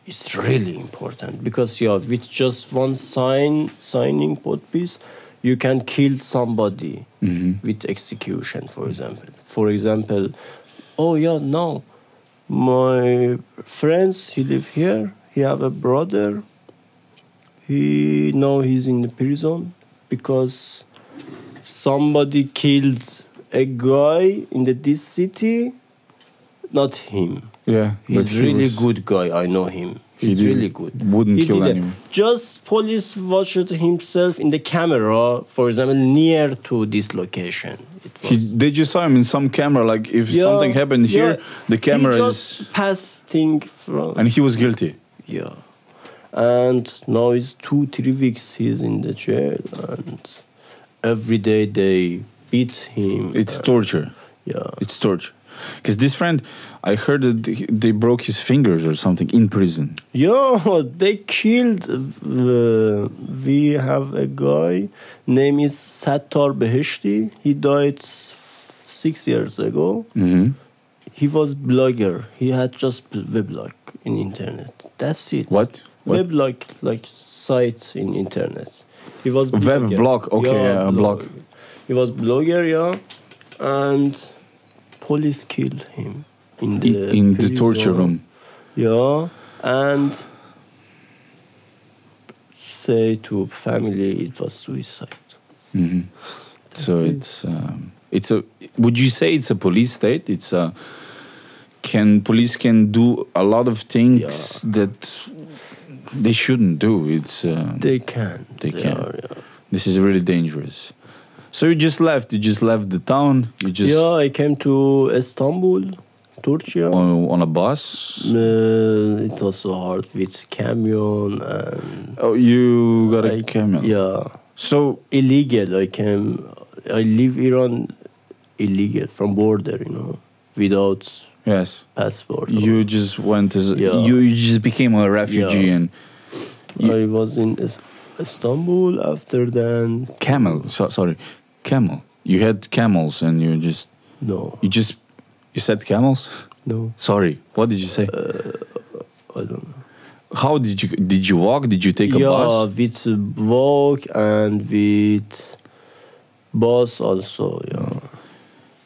it's really important because with just one signing podpis, you can kill somebody with execution, for example. For example, no, my friends, he live here. He have a brother. He's in the prison because somebody killed a guy in this city. Not him. Yeah, he's really good guy. I know him. He's really good. Wouldn't kill anyone. Just police watched himself in the camera, for example, near to this location. They just saw him in some camera. Like if something happened here, the camera just passing from. And he was guilty. Yeah, and now it's 2-3 weeks he's in the jail, and every day they beat him. It's torture. Yeah, it's torture. Because this friend, I heard that they broke his fingers or something in prison. Yeah, they killed. We have a guy, name is Sadegh. He died 6 years ago. He was blogger. He had just weblog in internet. That's it. What? Weblog, like site in internet. He was blog. Okay, a blog. He was blogger, and police killed him in the torture room. Yeah, and say to family it was suicide. So it's a. Would you say it's a police state? Police can do a lot of things that they shouldn't do. They can. They can. This is really dangerous. So you just left the town. I came to Istanbul, Turkey. On a bus. It was so hard with camion and. Oh, you got a camion. Yeah. So illegal. I live Iran illegal from border. Without passport. You just went as you just became a refugee and. I was in Istanbul after then. Camel. You had camels and you just... No. You said camels? No. Sorry. What did you say? I don't know. How did you walk? Did you take a bus? Yeah, with walk and with bus also,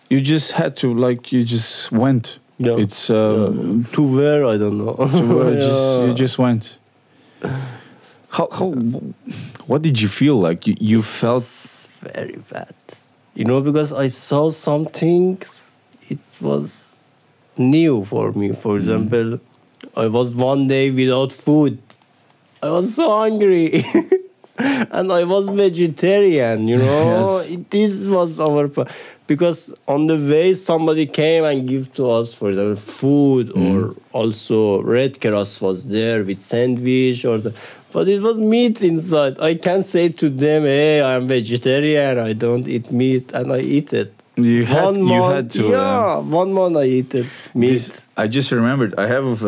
You just had to, you just went. Yeah. It's... To where? I don't know. You just went. What did you feel like? You felt... very bad. Because I saw something, it was new for me. For example, I was one day without food. I was so hungry. And I was vegetarian, Yes. This was our... Because on the way, somebody came and gave to us, for example, food, or also Red Cross was there with sandwich but it was meat inside. I can't say to them, hey, I'm vegetarian, I don't eat meat, and I eat it. You had to. Yeah, 1 month I eat it, meat. I just remembered, I have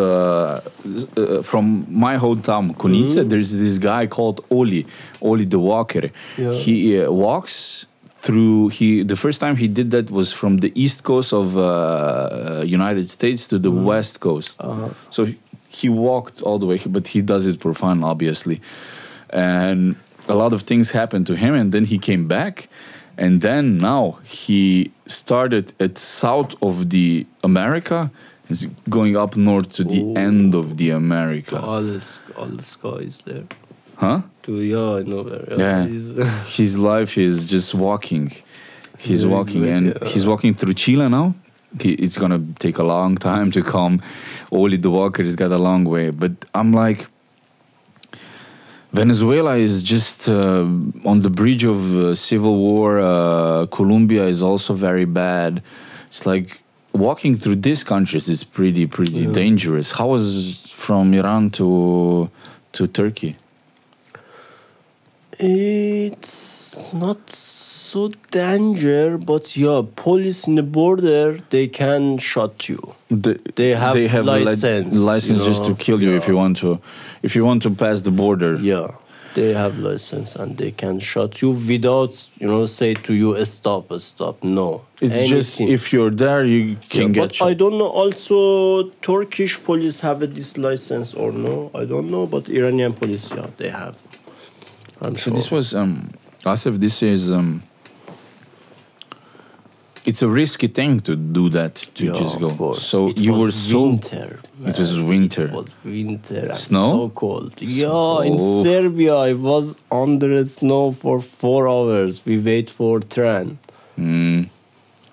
from my hometown, Konica, there's this guy called Oli the Walker. Yeah. He walks through, the first time he did that was from the east coast of United States to the west coast. So he walked all the way, but he does it for fun, obviously. And a lot of things happened to him, and then he came back, And then now he started at south of the America. He's going up north to the end of the America. All the sky is there. Huh? I know where. Yeah. His life is just walking. He's walking, and he's walking through Chile now. It's gonna take a long time to come. Only the walker has got a long way. But I'm like, Venezuela is just on the bridge of civil war. Colombia is also very bad. It's like walking through these countries is pretty dangerous. How was from Iran to Turkey? It's not so danger, but police in the border, they can shot you. They have license just to kill you if you want to pass the border. Yeah, they have license and they can shot you without say to you stop. No, it's just if you're there you can get shot. I don't know. Also, Turkish police have this license or no? I don't know, but Iranian police, they have. I'm sure. This was Asef. This is it's a risky thing to do that, to just go. Of course. So it you was were so winter. It was winter. It was winter. Snow? So cold. In Serbia, I was under snow for 4 hours. We wait for train.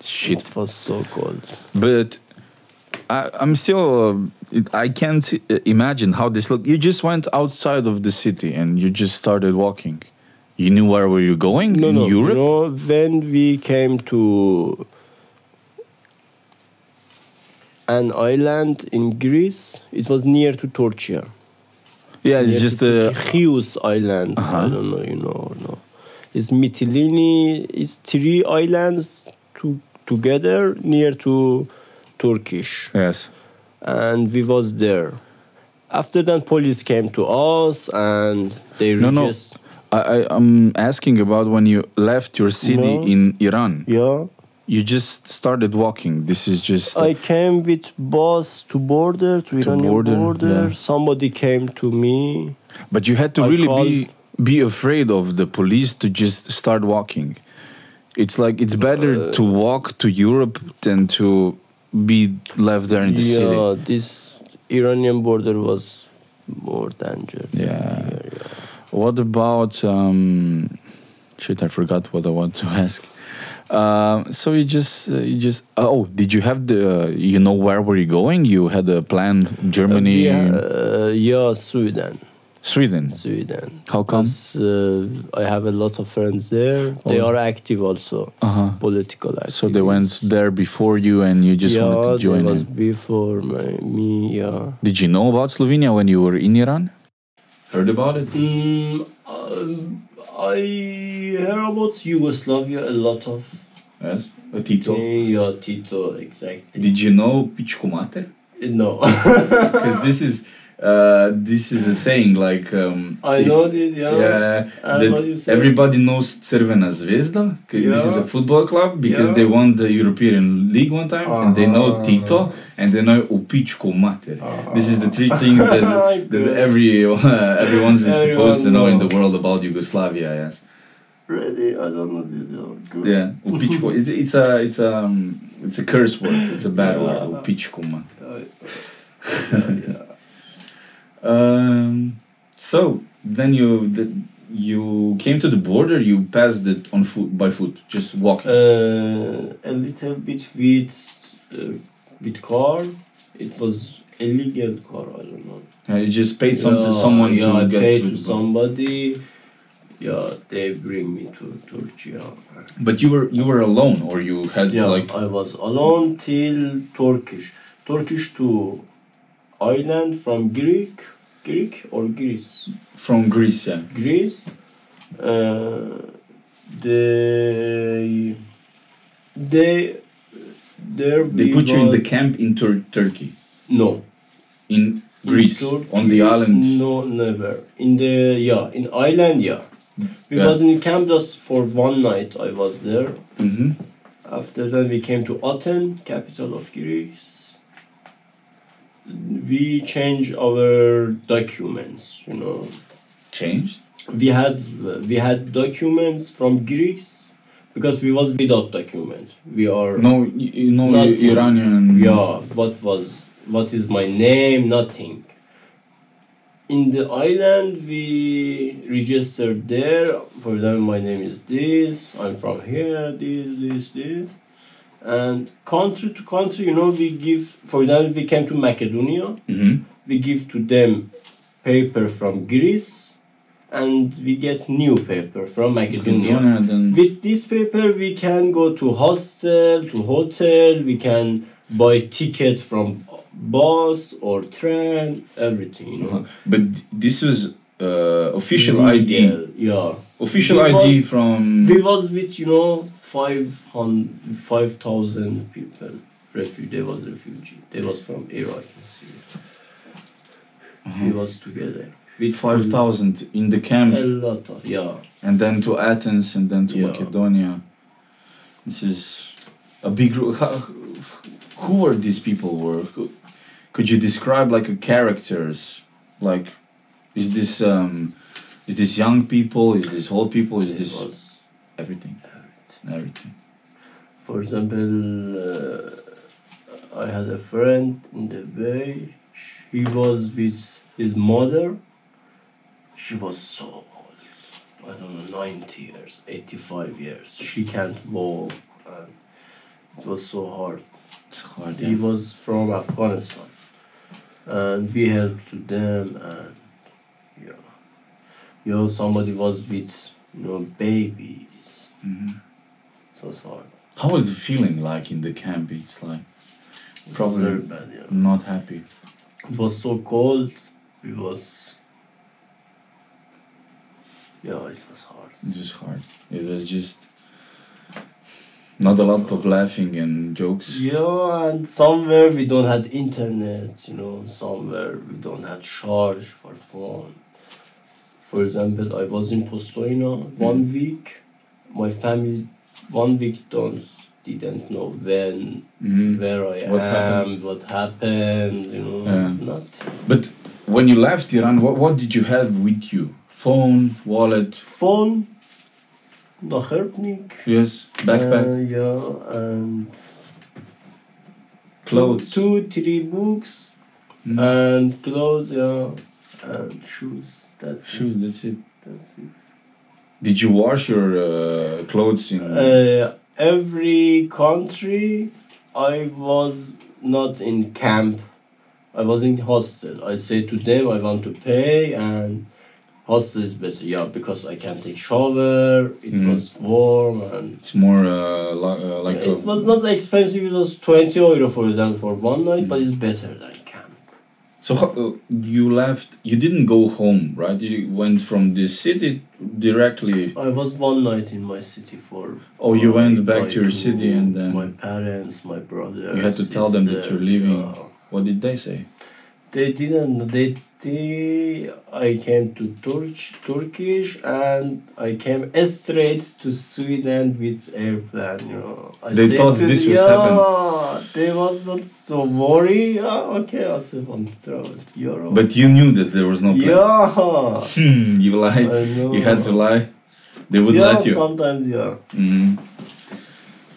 Shit. It was so cold. But I'm still. I can't imagine how this looked. You just went outside of the city and you just started walking. You knew where were you going? No, Europe? When we came to an island in Greece, it was near to Turkey. Yeah, it's just a Chios island. I don't know, you know or no. It's Mytilene. It's 3 islands together near to Turkish. Yes. And we was there. After that, police came to us and they just... I'm asking about when you left your city in Iran. Yeah. You just started walking. This is just... I came with bus to Iranian border. Yeah. Somebody came to me. But you had to really be afraid of the police to just start walking. It's like, it's better to walk to Europe than to be left there in the city. Yeah, this Iranian border was more dangerous. Yeah. What about... shit, I forgot what I want to ask. So you just did you have the where were you going? You had a plan, Germany? Sweden. How come? I have a lot of friends there. They are active also, political activists. So they went there before you and you just wanted to join in? Before me, yeah. Did you know about Slovenia when you were in Iran? Heard about it? I heard about Yugoslavia a lot of. Yes, Tito. Yeah, Tito, exactly. Did you know Pičku mater? No. Because this is a saying like. I know it, yeah. Everybody knows Crvena zvezda. This is a football club because they won the European League one time, and they know Tito, and they know Pičku mater. This is the 3 things that everyone's supposed to know in the world about Yugoslavia. Yes. Really, I don't know this. Yeah, Pičku. It's a curse word. It's a bad word. Pičku mater. So then you came to the border. You passed it on foot by foot, just walking. A little bit with car. It was illegal car. I don't know. You just paid someone to get paid to somebody. Yeah, they bring me to Turkey. But you were alone, or you had I was alone till Turkish to island from Greek or Greece? From Greece, yeah. Greece. They put you in the camp in Turkey. No. In Greece, on the island. No, never. In island, yeah. We was in camp just for 1 night. I was there. After that, we came to Athens, capital of Greece. We changed our documents. Changed? We had documents from Greece, because we was without document. We are nothing. Iranian. Yeah, what is my name? Nothing. In the island, we registered there. For example, my name is this. I'm from here. This. And country to country, we give. For example, we came to Macedonia. We give to them paper from Greece, and we get new paper from Macedonia. With this paper, we can go to hostel, to hotel. We can buy ticket from bus or train, everything. But this is official ID. Yeah. Official ID from. We was with 5,000 people. They was refugee. They was from Iraq. We was together. With 5,000 in the camp. A lot of, And then to Athens and then to Macedonia. This is a big group. Who were these people? Could you describe like a characters? Like, is this young people? Is this old people? Is this everything? Everything. For example, I had a friend in the way. He was with his mother. She was so old. I don't know, 90 years, 85 years. She can't walk. And it was so hard. It's hard. He was from Afghanistan. And we helped to them, and somebody was with babies. It was hard. How was the feeling like in the camp? It's like probably very bad, not happy. It was so cold. It was hard. It was hard. It was just not a lot of laughing and jokes. Yeah, and somewhere we don't have internet, somewhere we don't have charge for phone. For example, I was in Poštna 1 week. My family 1 week didn't know when, where I am, what happened, nothing. But when you left Iran, what did you have with you? Phone, wallet? Phone, nachherpnik. Yes, backpack. And clothes. 2-3 books, and clothes, and shoes. That's it. Did you wash your clothes in? Every country, I was not in camp. I was in hostel. I say to them, I want to pay, and hostel is better. Because I can take shower. It was warm, and it's more like. It was not expensive. It was 20 euro, for example, for 1 night, but it's better than camp. So you left. You didn't go home, right? You went from this city directly. I was 1 night in my city for. Oh, you went back to your city, and then my parents, my brother. You had to tell them that you're leaving. What did they say? They didn't. I came to Turkish, and I came straight to Sweden with airplane. They thought this was happening. They was not so worried. Okay, Asef, I'm travel to Europe. But you knew that there was no plan. Yeah. You lied. You had to lie. They would let you. Sometimes,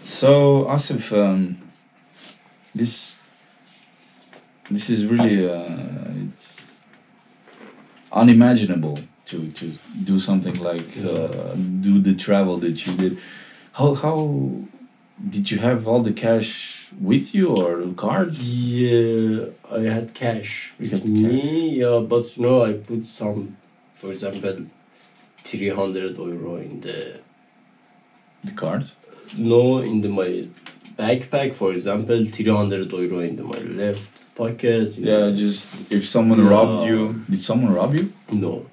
So, Asef, this is really it's unimaginable to do something like do the travel that you did. How did you have all the cash with you or cards? Yeah, I had cash with me. But I put some, for example, 300 euro in the card. No, in my backpack, for example, 300 euro in my left pocket. Just if someone robbed you. Did someone rob you? No.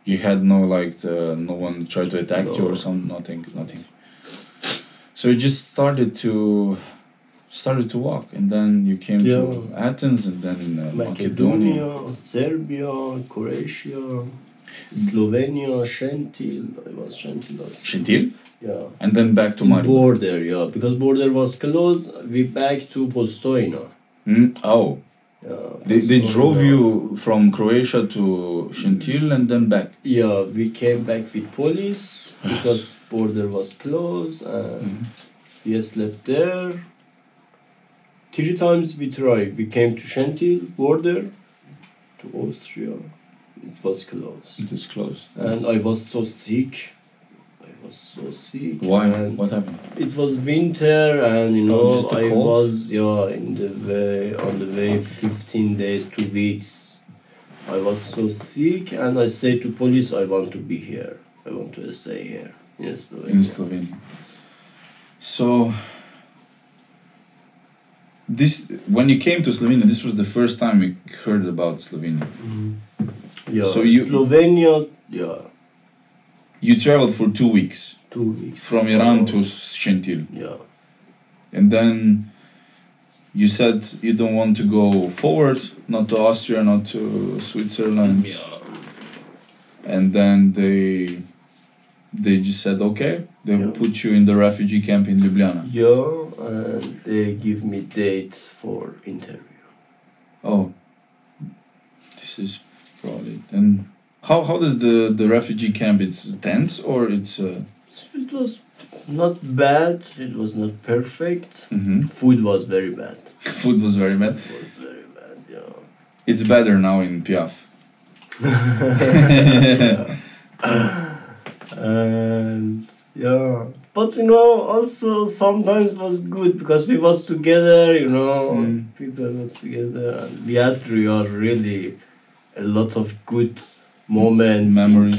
You had no no one tried to attack you or nothing. So you just started to walk, and then you came to Athens, and then Macedonia, Serbia, Croatia, Slovenia, Shentil. I was Shentil. Shentil? Yeah. And then back to Maribor. Border, because border was closed. We back to Poštna. Oh. Yeah, They drove you from Croatia to Shentil and then back. Yeah, we came back with police because border was closed and we slept there. 3 times we tried. We came to Shentil border to Austria. It was closed. It is closed. And I was so sick. Why? And what happened? it was winter and just a I cold? was on the way 15 days, 2 weeks. I was so sick and I said to police, I want to be here. I want to stay here in Slovenia. In Slovenia. So when you came to Slovenia, this was the first time you heard about Slovenia. Yeah. So Slovenia, yeah. You traveled for 2 weeks. 2 weeks. From Iran to Shentil. Yeah. And then you said you don't want to go forward, not to Austria, not to Switzerland. Yeah. And then they just said, okay, they will put you in the refugee camp in Ljubljana. Yeah, and they give me date for interview. Oh, this is probably... And how does the refugee camp, it's tense or it's... It was not bad, it was not perfect. Food was very bad. Food was very bad? It was very bad, yeah. It's better now in Piaf. And yeah, but also sometimes it was good because we was together, people was together, and we had really a lot of good moments, memories.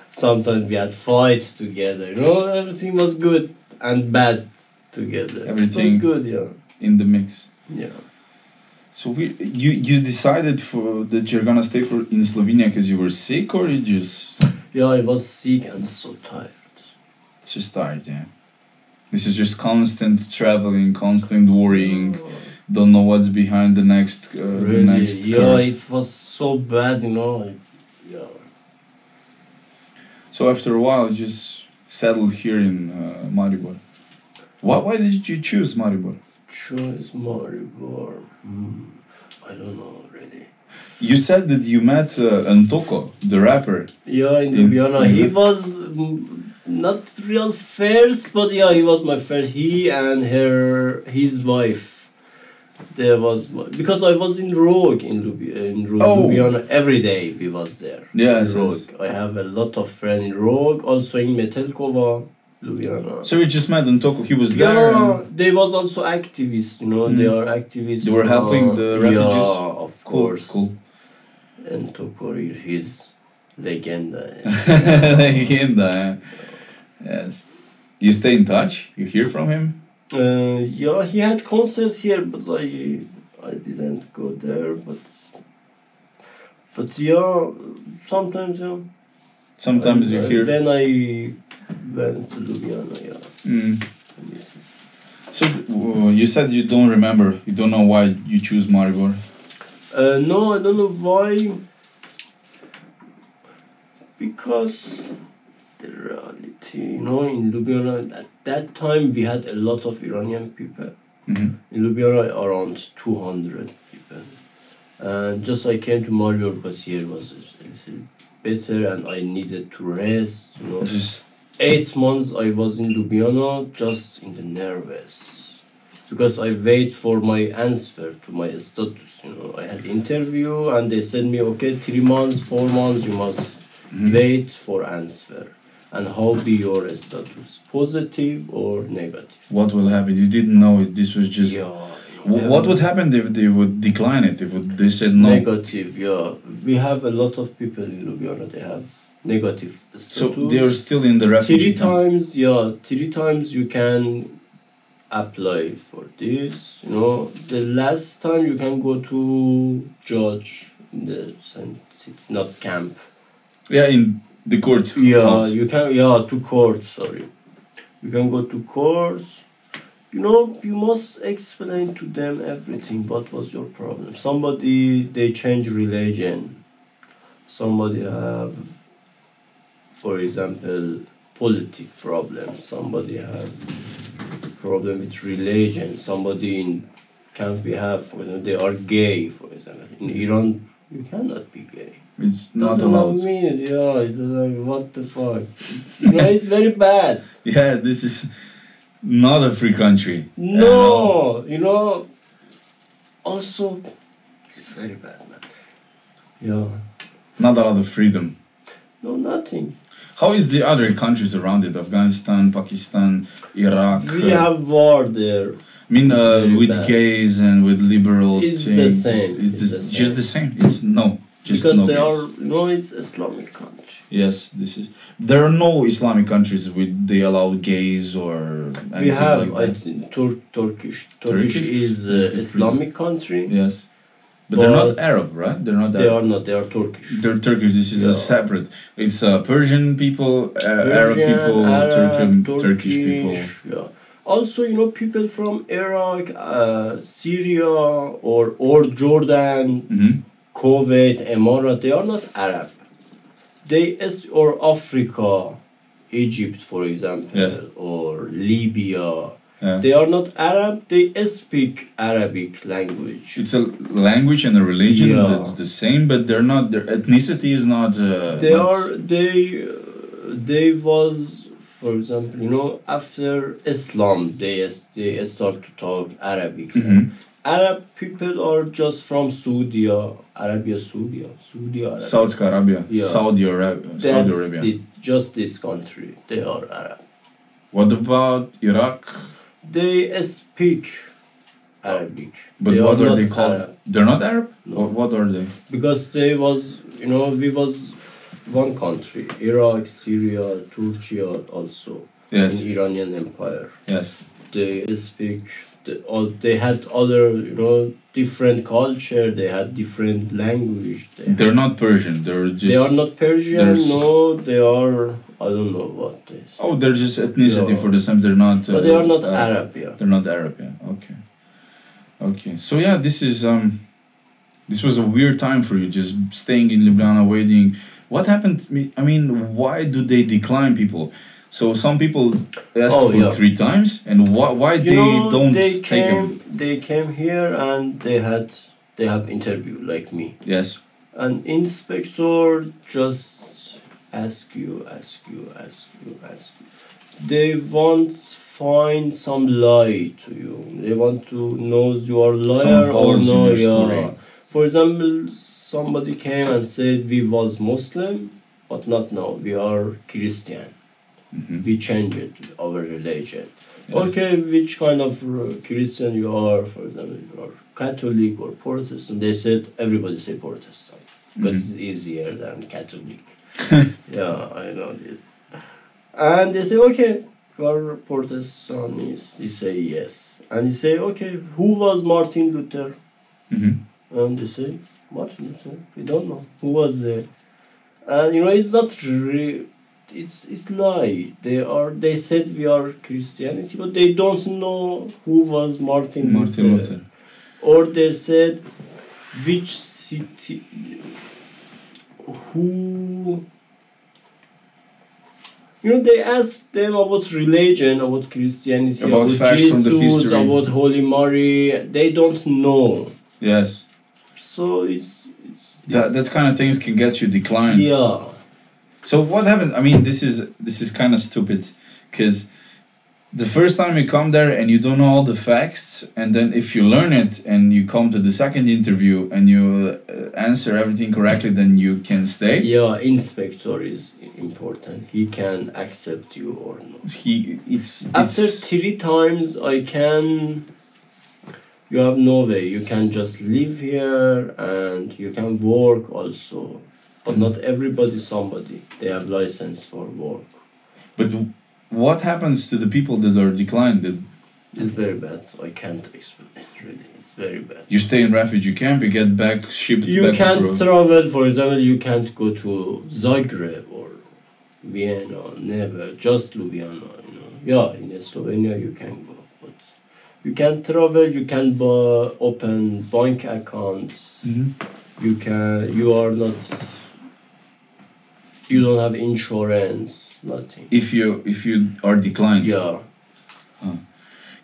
Sometimes we had fights together, everything was good and bad together. Everything was good, yeah. In the mix. Yeah. So you decided that you're gonna stay in Slovenia because you were sick, or you just... Yeah, I was sick and so tired. Just tired, yeah. This is just constant traveling, constant worrying. Don't know what's behind the next. Really? The next yeah, curve. it was so bad, Yeah. So after a while, you just settled here in Maribor. Why did you choose Maribor? Choose Maribor. I don't know really. You said that you met Antoko, the rapper. Yeah, in Ljubljana. He was not real first, but yeah, he was my friend. He and his wife. There was because I was in Rogue in Ljubljana every day. We was there. Yeah, Rogue. I have a lot of friends in Rogue, also in Metelkova, Ljubljana. So you just met Antoko. He was there. Yeah, they was also activists. They are activists. They were helping the refugees. Yeah, of course. Cool. Antoko, he's legenda. Legenda. Yes. You stay in touch. You hear from him. Yeah, he had concert here, but I didn't go there. But yeah, sometimes yeah. Sometimes you hear. Then I went to Ljubljana, yeah. So you said you don't remember. You don't know why you choose Maribor. No, I don't know why. Because the reality, in Ljubljana, at that time we had a lot of Iranian people. In Ljubljana, around 200 people. And just I came to Maribor because here was a little better and I needed to rest. Just 8 months I was in Ljubljana, just in the nervous. Because I wait for my answer to my status. I had interview and they said me, okay, 3 months, 4 months, you must wait for answer. And how be your status, positive or negative? What will happen? You didn't know it. This was just. Yeah. What would happen if they would decline it? They said no. Negative, yeah. We have a lot of people in Ljubljana. They have negative status. So they are still in the refugee camp. 3 times you can apply for this. The last time you can go to judge in the sense it's not camp. Yeah, in the court. Yeah, house. you can. Yeah, to court. Sorry, you can go to court. You must explain to them everything. What was your problem? Somebody they change religion. Somebody have, for example, politic problem. Somebody have problem with religion. Somebody in can we have when they are gay, for example? In Iran, you cannot be gay. It's not Doesn't allowed. mean, yeah, it doesn't, what the fuck? You know, it's very bad. Yeah, this is not a free country. No, you know, also, it's very bad, man. Yeah. Not a lot of freedom. No, nothing. How is the other countries around it? Afghanistan, Pakistan, Iraq? We have war there. I mean, very with bad. gays and with liberal It's things. the same. It's It's the just the same. It's no. Just because no they gays. are, you know, it's Islamic country. Yes, this is. There are no Islamic countries with they allow gays or anything We have, like I that. think, Turkish. Turkish Turkish? is Is Islamic country. Yes, but they're not But Arab, right? They're not. They Arab. are not. They are Turkish. They're Turkish. This is a Yeah. separate. It's Persian people, Arab Persian, people, Arab, Turkish people. Yeah. Also, you know, people from Iraq, Syria, or Jordan, Hmm. Kuwait, Emirat, they are not Arab. Or Africa, Egypt, for example, Yes. or Libya. Yeah. They are not Arab. They speak Arabic language. It's a language and a religion Yeah. that's the same, but they're not. Their ethnicity is not. They not- are they was, for example, you know, after Islam they start to talk Arabic. Mhm. Arab people are just from Saudi Arabia. Saudi Arabia, Yeah. Saudi Arabia, Saudi That's Arabia. just this country. They are Arab. What about Iraq? They speak Arabic. But They what are not they called? Arab. They're not Arab. No. Or what are they? Because they was, you know, we was one country. Iraq, Syria, Turkey also. Yes. In Iranian Empire. Yes. They speak. They had other, you know, different culture. They had different language. They're not Persian. They're just. They are not Persian. there's- No, they are. I don't know what they. Oh, they're just ethnicity Yeah. for the same. They're not. But they are not Arab. Yeah. They're not Arab. Yeah. Okay. Okay. So yeah, this is this was a weird time for you, just staying in Ljubljana, waiting. What happened? I mean, why do they decline people? So some people ask Oh, for yeah. 3 times, and why You they know, don't they take them? came. They came here and they have interview like me. Yes. An inspector just ask you. They want find some lie to you. They want to know you are liar or holes in no. your Yeah. story. For example, somebody came and said we was Muslim, but not now. We are Christian. Mhm. We changed our religion. Yes. Okay, which kind of Christian you are? For example, you are Catholic or Protestant? They said everybody say Protestant because it's easier than Catholic. Yeah, I know this. And they say, okay, you are Protestant. They say yes, and they say, okay, who was Martin Luther? Mhm. And they say Martin Luther. We don't know who was there. And you know, it's not real. It's lie. They said we are Christianity, but they don't know who was Martin Luther. Or they said which city, who. You know, they asked them about religion, about Christianity, About facts Jesus, from the history. about Holy Mary. They don't know. Yes. So it's That kind of things can get you declined. yeah. So what happened? I mean, this is kind of stupid, because the first time you come there and you don't know all the facts, and then if you learn it and you come to the second interview and you answer everything correctly, then you can stay. Yeah, inspector is important. He can accept you or not. After 3 times, you have no way. You can just live here and you can work also. But not everybody, somebody. They have license for work. But what happens to the people that are declined? It's very bad. I can't explain it really. It's very bad. You stay in refugee camp, you get back shipped You back can't to travel, for example, you can't go to Zagreb or Vienna, never, just Ljubljana, you know. Yeah, in Slovenia you can go, but you can travel, you can open bank accounts, Mhm. you don't have insurance, nothing. If you are declined. Yeah.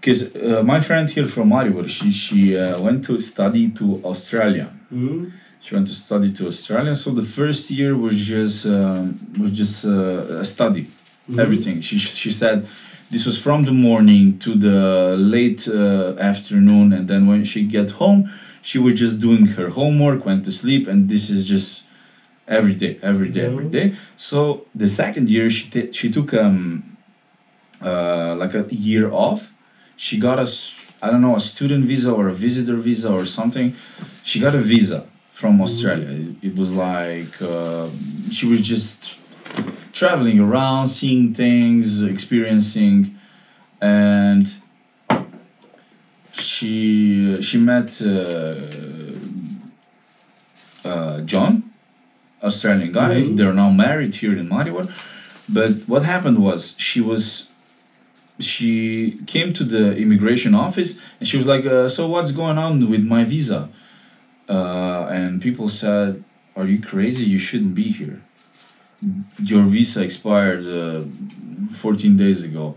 Because my friend here from Maribor, she went to study to Australia. She went to study to Australia. So the first year was just a study, everything. She said this was from the morning to the late afternoon, and then when she get home, she was just doing her homework, went to sleep, and this is just every day, every day. So the second year, she took like a year off. She got I don't know, a student visa or a visitor visa or something. She got a visa from Australia. It was like she was just traveling around, seeing things, experiencing, and she met John, Australian guy. They're now married here in Maribor. But what happened was she came to the immigration office and she was like, so what's going on with my visa? And people said, are you crazy? You shouldn't be here. Your visa expired 14 days ago.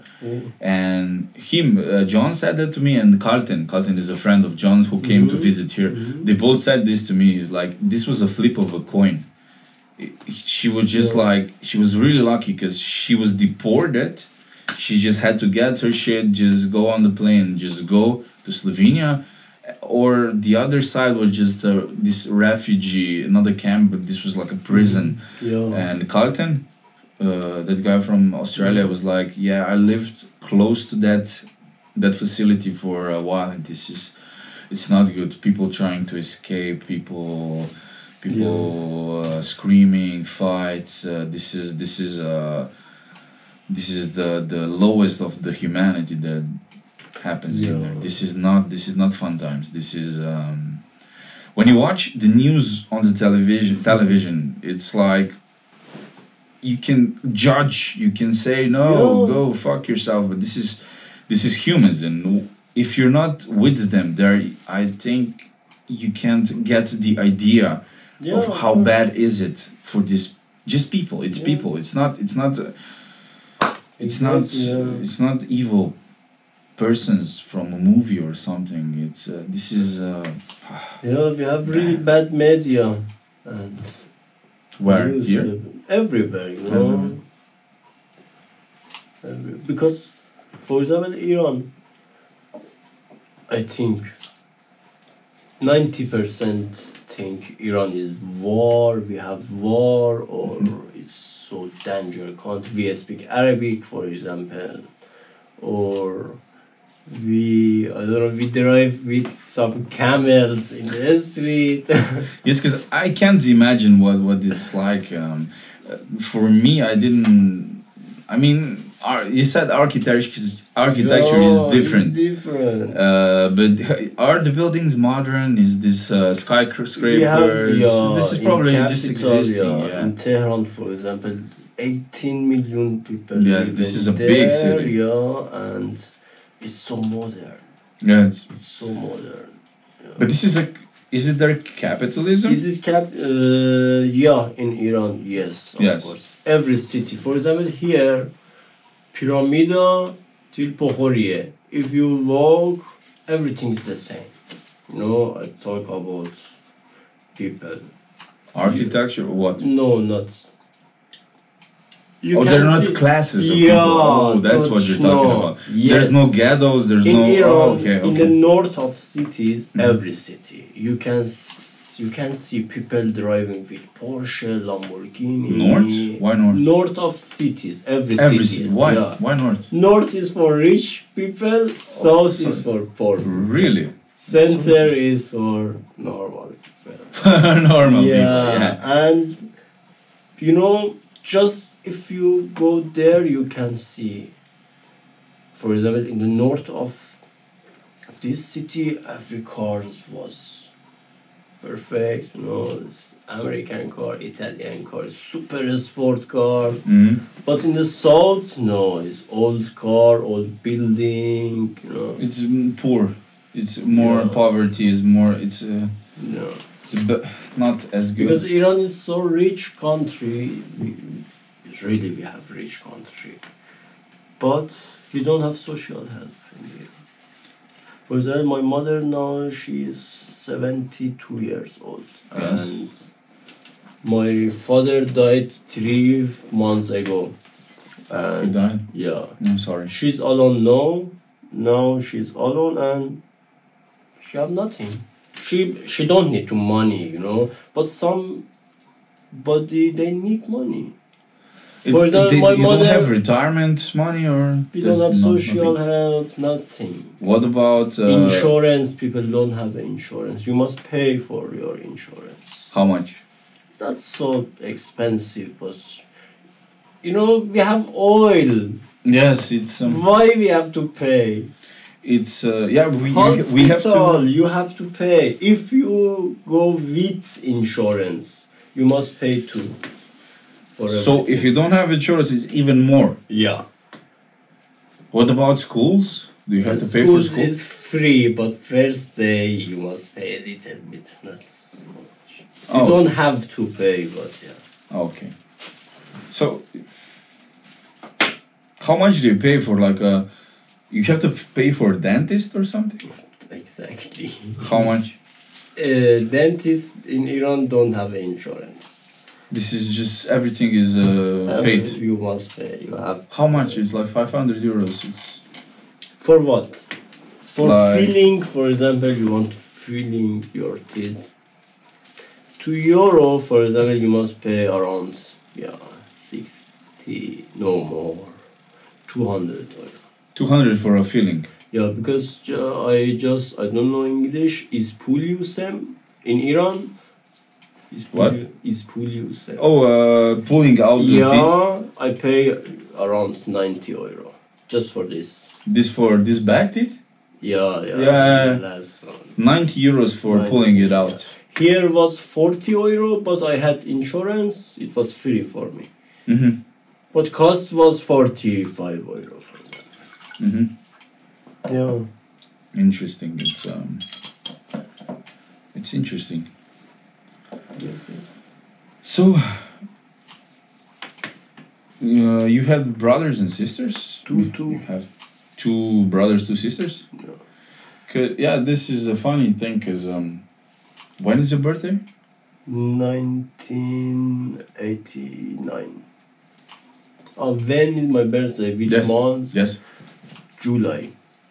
And John said that to me, and Carlton is a friend of John's who came to visit here. They both said this to me. It's like, this was a flip of a coin. She was just like, she was really lucky because she was deported. She just had to get her shit, just go on the plane, just go to Slovenia. Or the other side was just this refugee, not a camp, but this was like a prison. And Carlton, that guy from Australia, was like, yeah, I lived close to that facility for a while, and it's not good. People trying to escape, people screaming, fights. This is the lowest of the humanity that happens in there. This is not fun times. This is when you watch the news on the television, it's like you can judge, you can say no, go fuck yourself, but this is humans, and if you're not with them there, I think you can't get the idea of how bad is it for this just people. It's people. It's not evil persons from a movie or something. It's this is we have really bad media and where news, here everywhere, because for example Iran, I think 90% think Iran is war, we have war, or it's so dangerous country. We speak Arabic, for example, or we drive with some camels in the street. Yes, because I can't imagine what it's like. For me, I mean, you said architecture is different. It's different. But are the buildings modern? Is this skyscrapers? This is probably just existing. In Tehran, for example, 18 million people. Yes, this is a big city. And it's so modern. Yeah, it's so modern. But this is it their capitalism? This is in Iran, yes, of course. Every city, for example, here, Pyramida till Pokhoriye. If you walk, everything is the same. I talk about people. Architecture or what? No, not. They're not classes of people. Oh, that's what you're talking about. Yes. There's no ghettos, there's in no... Iran, okay. In the north of cities, every city, you can see people driving with Porsche, Lamborghini. North? Why north? North of cities, every city. Why? Why north? North is for rich people, south is for poor people. Really? Center is for normal people. Normal people, yeah. And, just if you go there, you can see, for example, in the north of this city, every car was perfect, American car, Italian car, super sport car. But in the south, no, it's old car, old building, It's poor. It's more poverty, it's more, it's not as good. Because Iran is so rich country, we have rich country. But we don't have social help in Iran. For example, my mother now, she is 72 years old. Yes. And my father died 3 months ago. And He died? yeah. I'm sorry. She's alone now. Now she's alone and she have nothing. She don't need to money, you know. But somebody, they need money. For example, my you mother, don't have retirement money or we don't have social nothing? help, nothing. What about Insurance, people don't have insurance. You must pay for your insurance. how much? It's not so expensive, but you know, we have oil. Yes, it's Why we have to pay? it's yeah we Hospital, have to. you have to pay. If you go with insurance, you must pay too. For So if everything. you don't have insurance, it's even more. Yeah. What about schools? Do you have to pay for Schools school? is free, but first day you must pay a little bit, not so much. You Oh. don't have to pay, but yeah. Okay. So, how much do you pay for like a? You have to pay for a dentist or something? Exactly. How much? Dentists in Iran don't have insurance. This is just everything is paid. You must pay. You have. How much? It's like 500 euros. It's For what? For Like- filling, for example, you want to filling your teeth. €2, for example, you must pay around 60, no more, 200 euro. 200 for a filling. Yeah, because I don't know English. Is puliusem in Iran? What? Is puliusem? Oh, pulling out the teeth. Yeah, I pay around 90 euro just for this. This for this back teeth? Yeah. Yeah. Last one. 90 euros for 90, pulling it out. Here was 40 euro, but I had insurance. It was free for me. Mm-hmm. But cost was 45 euro for that. Mm-hmm. Yeah. Interesting. It's interesting. Yes. So, you had brothers and sisters? Two. You have 2 brothers, 2 sisters? Yeah. Yeah, this is a funny thing because when is your birthday? 1989. When is my birthday? Which Yes. month? Yes, July.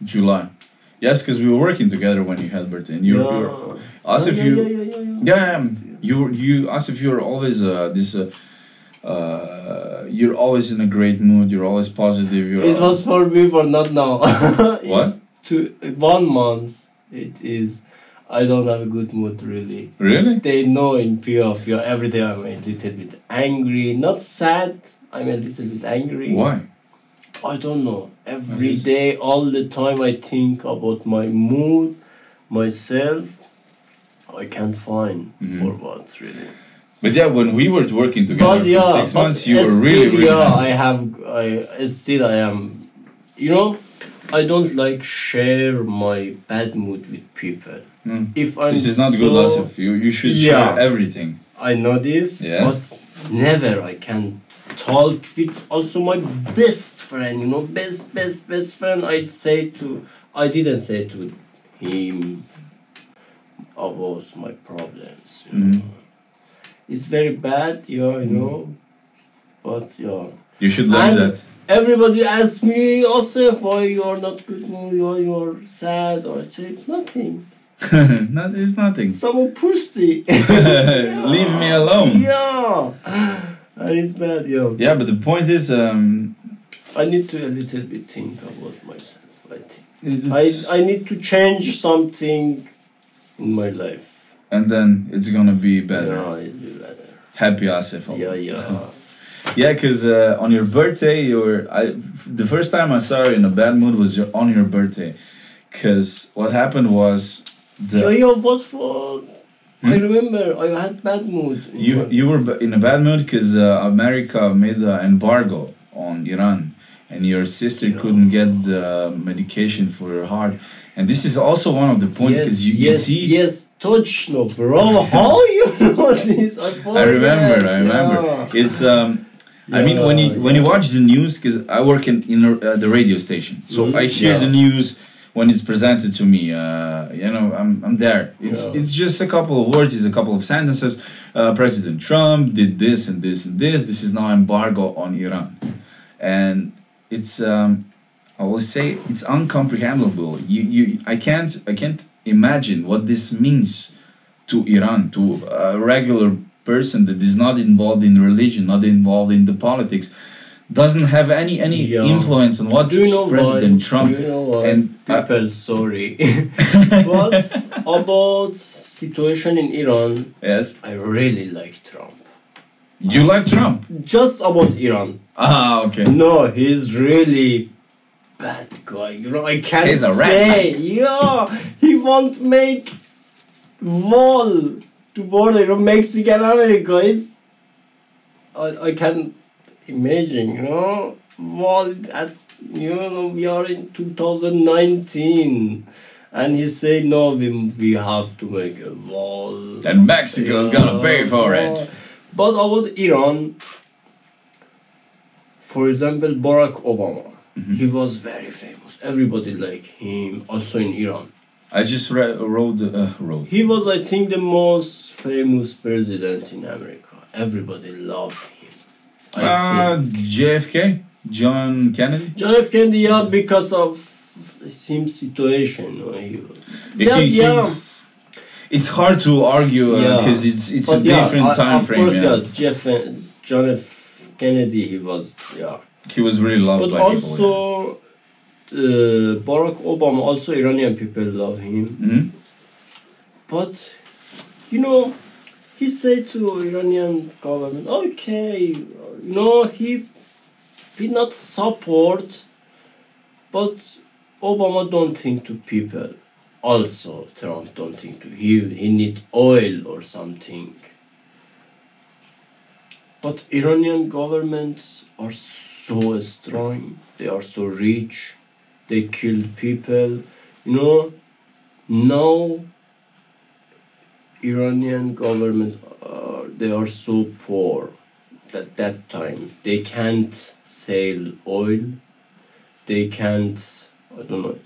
July. Yes, because we were working together when you had birthday, and you're Asef, Asef, you're always you're always in a great mood. You're always positive. It was for me, for not now. What? 1 month. It is. I don't have a good mood really. Really? They know in Piaf, every day I'm a little bit angry. Not sad. I'm a little bit angry. Why? I don't know. Every day, all the time, I think about my mood, myself. I can't find for what really. But yeah, when we were working together for 6 months, you were really, really happy. I am, you know, I don't like share my bad mood with people. If I'm This is not good, Asef. You should share everything. I know this, Yes. but never I can talk with also my best friend, you know, best friend. I didn't say to him about my problems, you know. It's very bad, you know, but You should learn And that. everybody asks me, Asef, why you are not good mood, why you are sad, or I say nothing. No, there's nothing. Someone pussy. Leave me alone. Yeah. It's bad, Yeah, but the point is, I need to a little bit think about myself, I think. it's- I need to change something in my life. and then it's gonna be better. Yeah, it'll be better. Happy Asef. Yeah. Yeah, because on your birthday, the first time I saw you in a bad mood was on your birthday. Because what happened was What was? I remember I had bad mood. you were in a bad mood because America made an embargo on Iran, and your sister couldn't get the medication for her heart. And this is also one of the points because you see. Yes, Точно, bro. How you know this? I remember. It's I mean, when you watch the news, because I work in the radio station, so I hear the news when it's presented to me, I'm there. It's just a couple of words, it's a couple of sentences. President Trump did this and this and this. This is now embargo on Iran, and it's I will say it's uncomprehendable. I can't imagine what this means to Iran, to a regular person that is not involved in religion, not involved in the politics, doesn't have any influence on what President Trump and people. Sorry, what about situation in Iran? Yes, I really like Trump. You like Trump? Just about Iran. Okay. No, he's really bad guy. I can't he's a say. He won't make wall to border Mexico and America. I can imagine, wall. That's we are in 2019, and he said no, we have to make a wall. And Mexico's gonna pay for it. But about Iran, for example, Barack Obama, he was very famous. Everybody liked him, also in Iran. I just wrote. He was, I think, the most famous president in America. Everybody loved him. JFK? John Kennedy? John F. Kennedy, because of his situation. It's hard to argue because it's a different time frame. Of course, John F. Kennedy, he was really loved by people. But also, Barack Obama, also Iranian people love him. Mm-hmm. But, he said to Iranian government, okay, he not support, but Obama don't think to people. Also, Trump don't think to he need oil or something. But Iranian governments are so strong. They are so rich. They killed people. Now Iranian government they are so poor at that time. They can't sell oil. They can't. I don't know,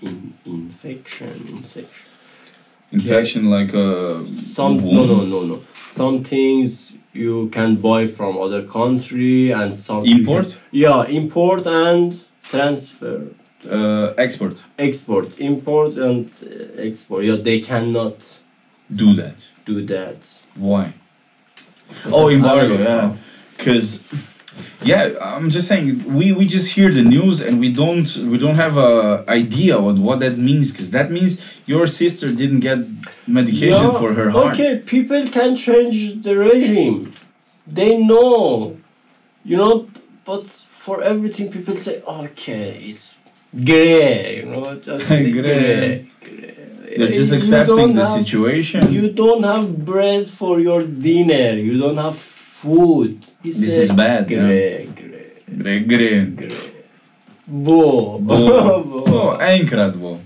infection like no. Some things you can buy from other country and some import. Import and transfer. Export. Import and export. They cannot do that. Why? Embargo. Because. Yeah, I'm just saying we just hear the news and we don't have a idea what that means, because that means your sister didn't get medication for her heart. Okay, people can change the regime. They know, but for everything people say, okay, it's gray, gray. They're just accepting the situation. You don't have bread for your dinner. You don't have food. This is bad. Gray. Bo. Incredible.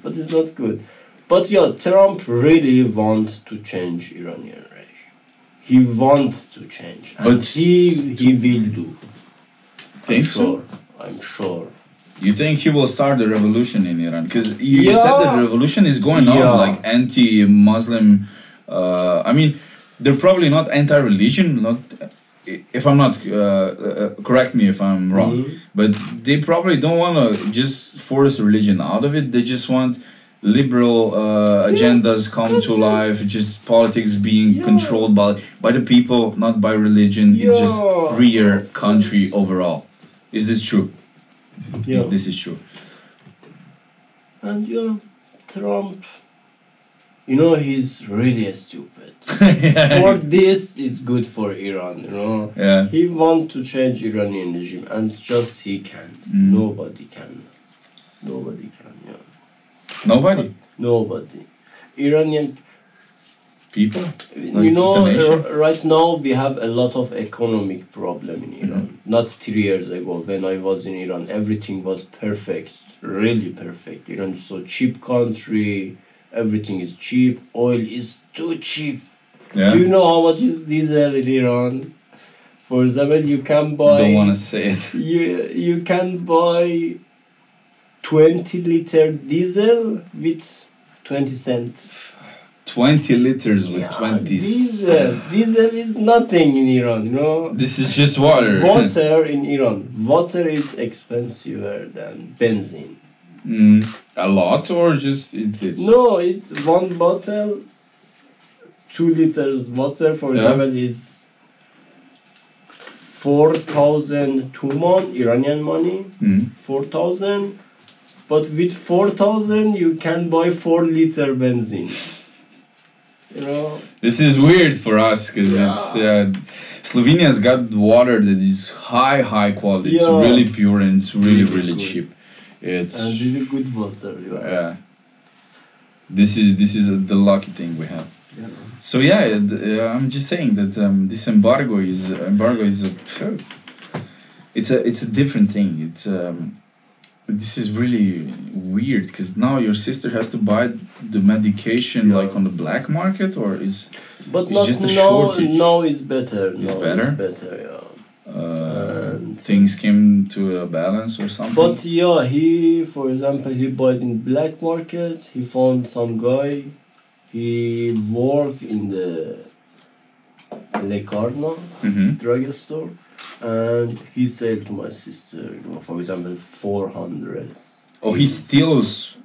But it's not good. But Trump really wants to change Iranian regime. He wants to change. But he will do. I'm sure. You think he will start the revolution in Iran? Because you said that the revolution is going on, like anti-Muslim. They're probably not anti-religion, if I'm not, correct me if I'm wrong, but they probably don't want to just force religion out of it. They just want liberal agendas come to life, just politics being controlled by the people, not by religion. It's just freer country overall. Is this true? Yeah. This is true. And Trump, he's really stupid. For this, it's good for Iran, Yeah. He wants to change Iranian regime, and just he can't. Nobody can, Nobody. Iranian people? Right now we have a lot of economic problem in Iran. Not 3 years ago when I was in Iran, everything was perfect, really perfect. Iran is so cheap country. Everything is cheap. Oil is too cheap. Yeah. Do you know how much is diesel in Iran? For example, you can buy. Don't want to say it. You can buy 20-liter diesel with 20 cents. 20 liters with 20 cents. Diesel is nothing in Iran, you know. This is just water. Water in Iran. Water is expensive than benzene. A lot or just it is? No, it's one bottle, 2 liters water, for example, is 4,000 Tuman, Iranian money, 4,000. But with 4,000, you can buy 4-liter benzene. You know? This is weird for us because it's Slovenia's got water that is high quality. It's really pure and it's really cheap. It's and really good water. Yeah. This is the lucky thing we have. Yeah. So I'm just saying that this embargo is it's a different thing. This is really weird because now your sister has to buy the medication like on the black market, or is but it's just a shortage? Now it's better. It's better. It's better, yeah. Things came to a balance or something. But he, for example, he bought in black market. He found some guy. He worked in the Lekarna drugstore. And he said to my sister, for example, 400. Oh, he steals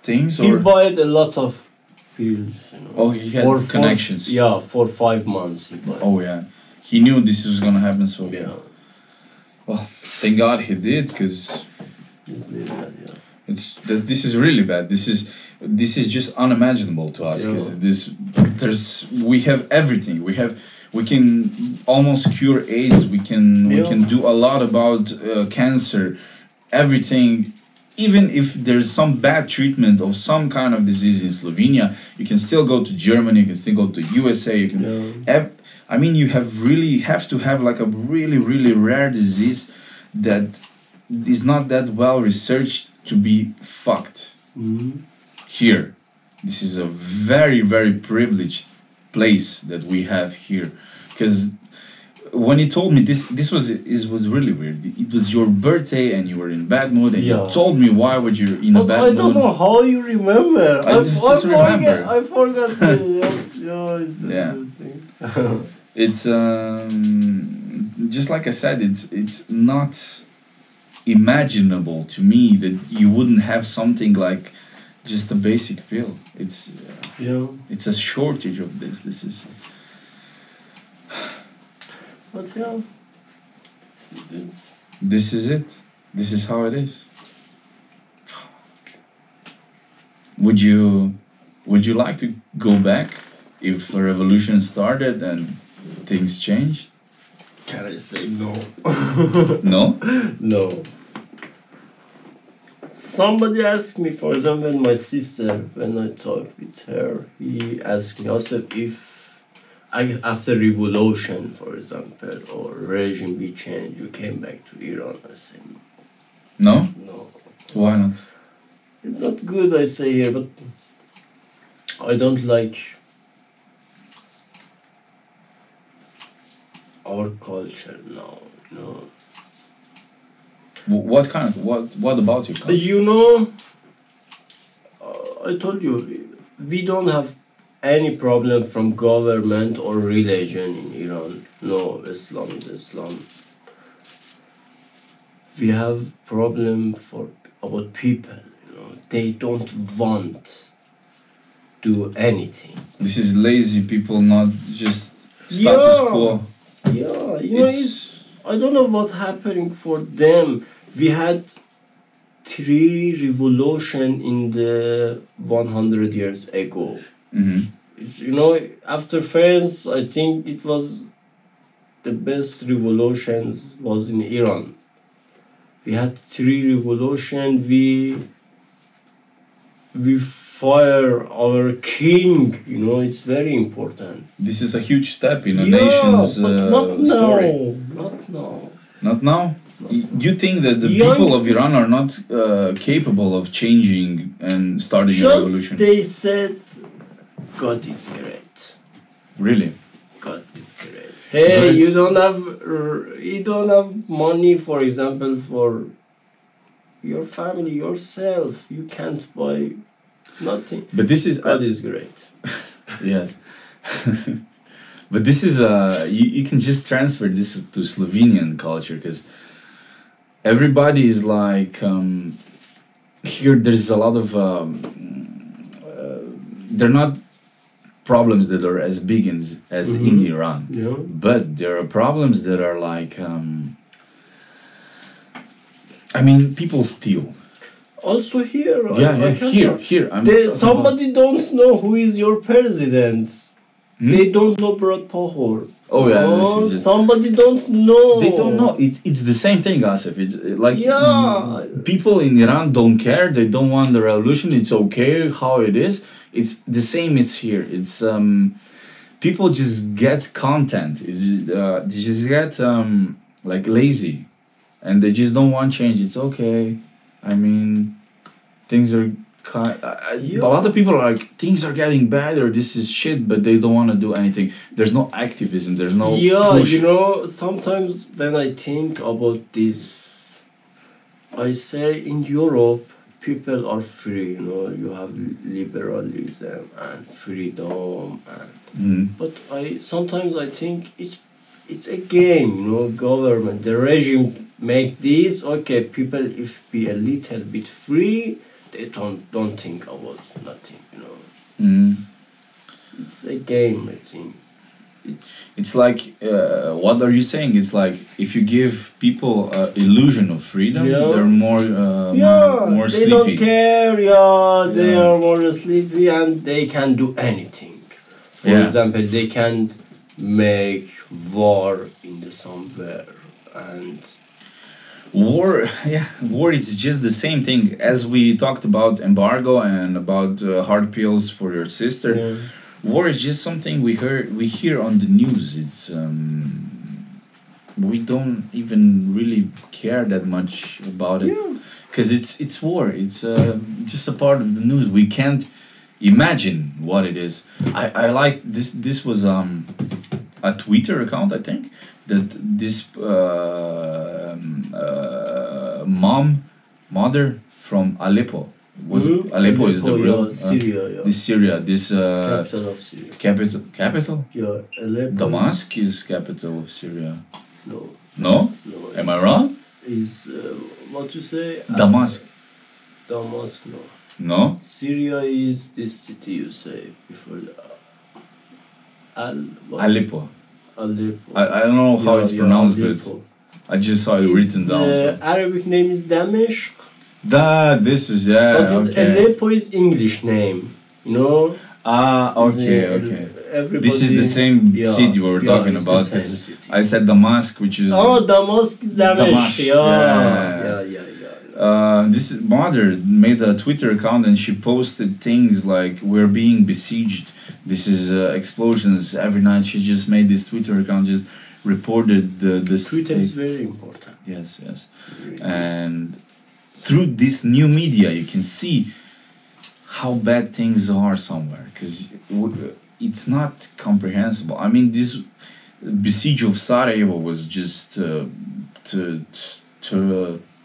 things, or he bought a lot of pills. Oh, he had connections. For 5 months he bought. Oh yeah, he knew this was gonna happen. So well, thank God he did, because it's really bad. This is really bad. This is just unimaginable to us, because we have everything. We can almost cure AIDS. We can do a lot about cancer, everything. Even if there's some bad treatment of some kind of disease in Slovenia, you can still go to Germany. You can still go to USA. You can. You have to have like a really rare disease that is not that well researched to be fucked. Here, this is a very privileged place that we have here, because when he told me this was really weird. It was your birthday and you were in bad mood, and you told me why would you in a bad mood. I don't know how you remember. I forgot. It's just like I said. It's not imaginable to me that you wouldn't have something like just a basic pill. It's a shortage of this. This is. But this is it. This is how it is. Would you like to go back if a revolution started and things changed? Can I say no? No? No. Somebody asked me, for example, my sister, when I talked with her, he asked me, Asef, if after revolution, for example, or regime be changed, you came back to Iran. I said, no. No. Why not? It's not good, I say here, but I don't like our culture now. No. What about your culture? I told you, we don't have any problem from government or religion in Iran. No, Islam is Islam. We have problem about people. They don't want do anything. This is lazy people, not just status quo. I don't know what's happening for them. We had 3 revolutions in the 100 years ago. After France, I think it was the best revolutions was in Iran. We had 3 revolutions. We fire our king. It's very important. This is a huge step in a nation's story. Not now. Not now? You think that the people of Iran are not capable of changing and starting a revolution? They said, God is great. Really? God is great. Hey, you don't have money, for example, for your family, yourself. You can't buy nothing. But this is God is great. yes. But this is you can just transfer this to Slovenian culture, because everybody is like here. There's a lot of they're not problems that are as big as in Iran, but there are problems that are like I mean, people steal. Also here, Here. Somebody don't know who is your president. They don't know Brad Pahor. Oh yeah, somebody don't know. They don't know. It's the same thing, Asef. It's like people in Iran don't care. They don't want the revolution. It's okay how it is. It's the same. It's here. It's people just get content. They just get like lazy, and they just don't want change. It's okay. I mean, things are. A lot of people are like, things are getting bad or this is shit, but they don't want to do anything. There's no activism. There's no push. You know, sometimes when I think about this, I say in Europe, people are free. You know, you have liberalism and freedom, and but sometimes I think it's a game. You know, government, the regime make this. Okay, people if be a little bit free. They don't think about nothing, you know. It's a game, I think. It's like, what are you saying? It's like if you give people illusion of freedom, they're more more they sleepy. Don't care. They are more sleepy and they can do anything. For example, they can make war in the somewhere and. War is just the same thing as we talked about embargo and about hard pills for your sister. War is just something we hear on the news. It's we don't even really care that much about it because it's war. It's just a part of the news. We can't imagine what it is. I like this. This was a Twitter account, I think, that this mother from Aleppo Aleppo is the real Syria. This Syria, this capital of Syria. Capital. Yeah, Aleppo. Damascus is capital of Syria. No. No? Am I wrong? Is what you say? Damascus. Damascus, no. No? Syria is this city you say before. Aleppo. Aleppo. I don't know how it's pronounced, Aleppo. but I just saw it written down. So. Arabic name is Damesh. This is But Aleppo is English name, you know. Okay. This is the same city we were talking about. Because I said Damascus, which is Damascus, Damesh. This mother made a Twitter account and she posted things like "We're being besieged." This is explosions every night. She just made this Twitter account, just reported the Twitter is very important. Yes, and through this new media, you can see how bad things are somewhere because it's not comprehensible. I mean, this besiege of Sarajevo was just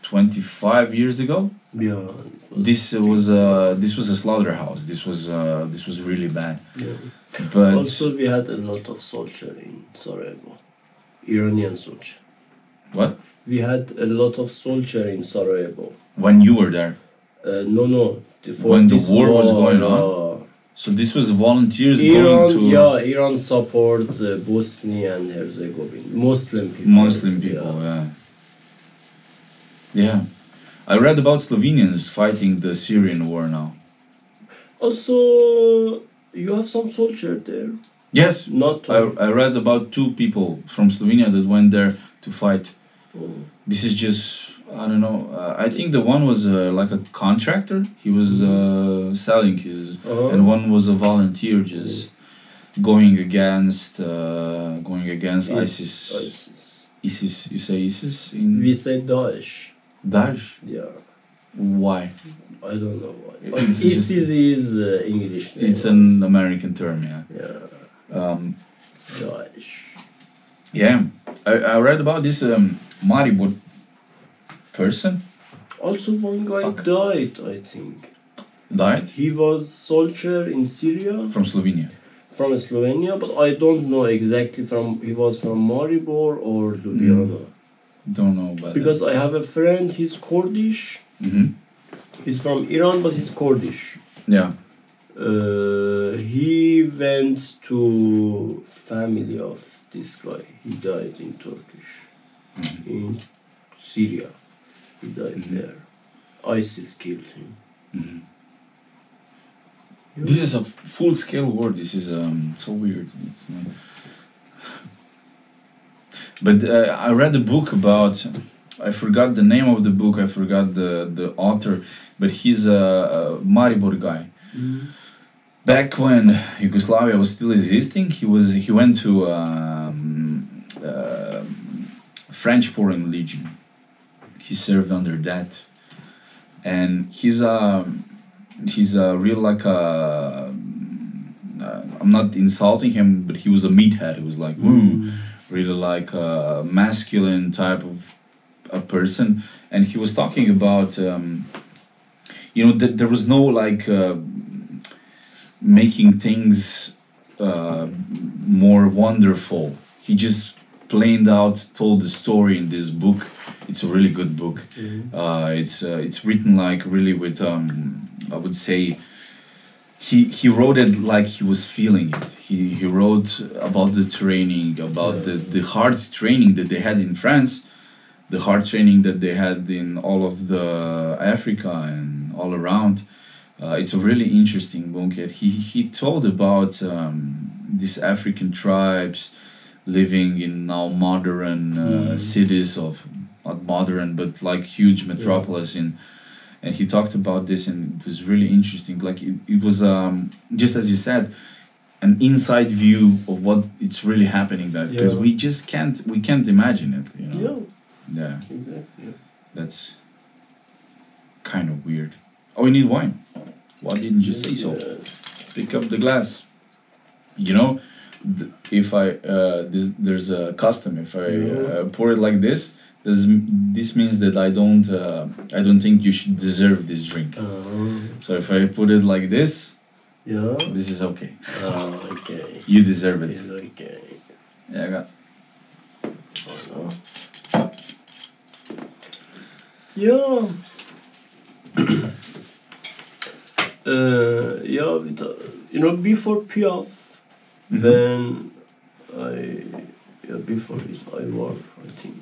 25 years ago. Yeah. This was a slaughterhouse. This was really bad. Yeah. But also we had a lot of soldiers in Sarajevo, Iranian soldiers. What? We had a lot of soldiers in Sarajevo. When you were there? No. When the war was going on. So this was volunteers going to. Yeah, Iran support Bosnia and Herzegovina, Muslim people. Yeah. I read about Slovenians fighting the Syrian war now. Also, you have some soldiers there. Yes. Not. I read about 2 people from Slovenia that went there to fight. Oh. This is just, I don't know. I think the one was like a contractor. He was selling his, and one was a volunteer, just going against ISIS. ISIS. You say ISIS? We say Daesh. Daesh? Yeah. Why? I don't know why. But ISIS is English name. It's an American term, yeah. Daesh. Yeah. I read about this Maribor person. Also, one guy died, I think. Died? He was soldier in Syria. From Slovenia. From Slovenia, but I don't know exactly he was from Maribor or Ljubljana. Don't know about because I have a friend, he's Kurdish. He's from Iran, but he's Kurdish. Yeah. He went to family of this guy. He died in Turkish. In Syria. He died there. ISIS killed him. This is a full-scale war. This is so weird. But I read a book about, I forgot the name of the book, I forgot the author, but he's a Maribor guy. Back when Yugoslavia was still existing, he went to French Foreign Legion. He served under that, and he's a real like a. I'm not insulting him, but he was a meathead. He was like, really like a masculine type of a person, and he was talking about, that there was no like making things more wonderful. He just plain out told the story in this book. It's a really good book. It's written like really with I would say he wrote it like he was feeling it. He wrote about the training, about the hard training that they had in France, the hard training that they had in all of the Africa and all around. It's a really interesting book. He told about these African tribes living in now modern cities of, not modern, but like huge metropolis and he talked about this, and it was really interesting. Like it was just as you said, an inside view of what it's really happening there, because we just can't imagine it, Yeah. Exactly. Yeah. That's kind of weird. Oh, we need wine. Why didn't you say so? Pick up the glass. If I there's a custom. If I pour it like this, this means that I don't think you should deserve this drink. So if I put it like this, this is okay. Okay. You deserve it. It's okay. Yeah, I got. Yeah. Before Piaf, when before it, I worked, I think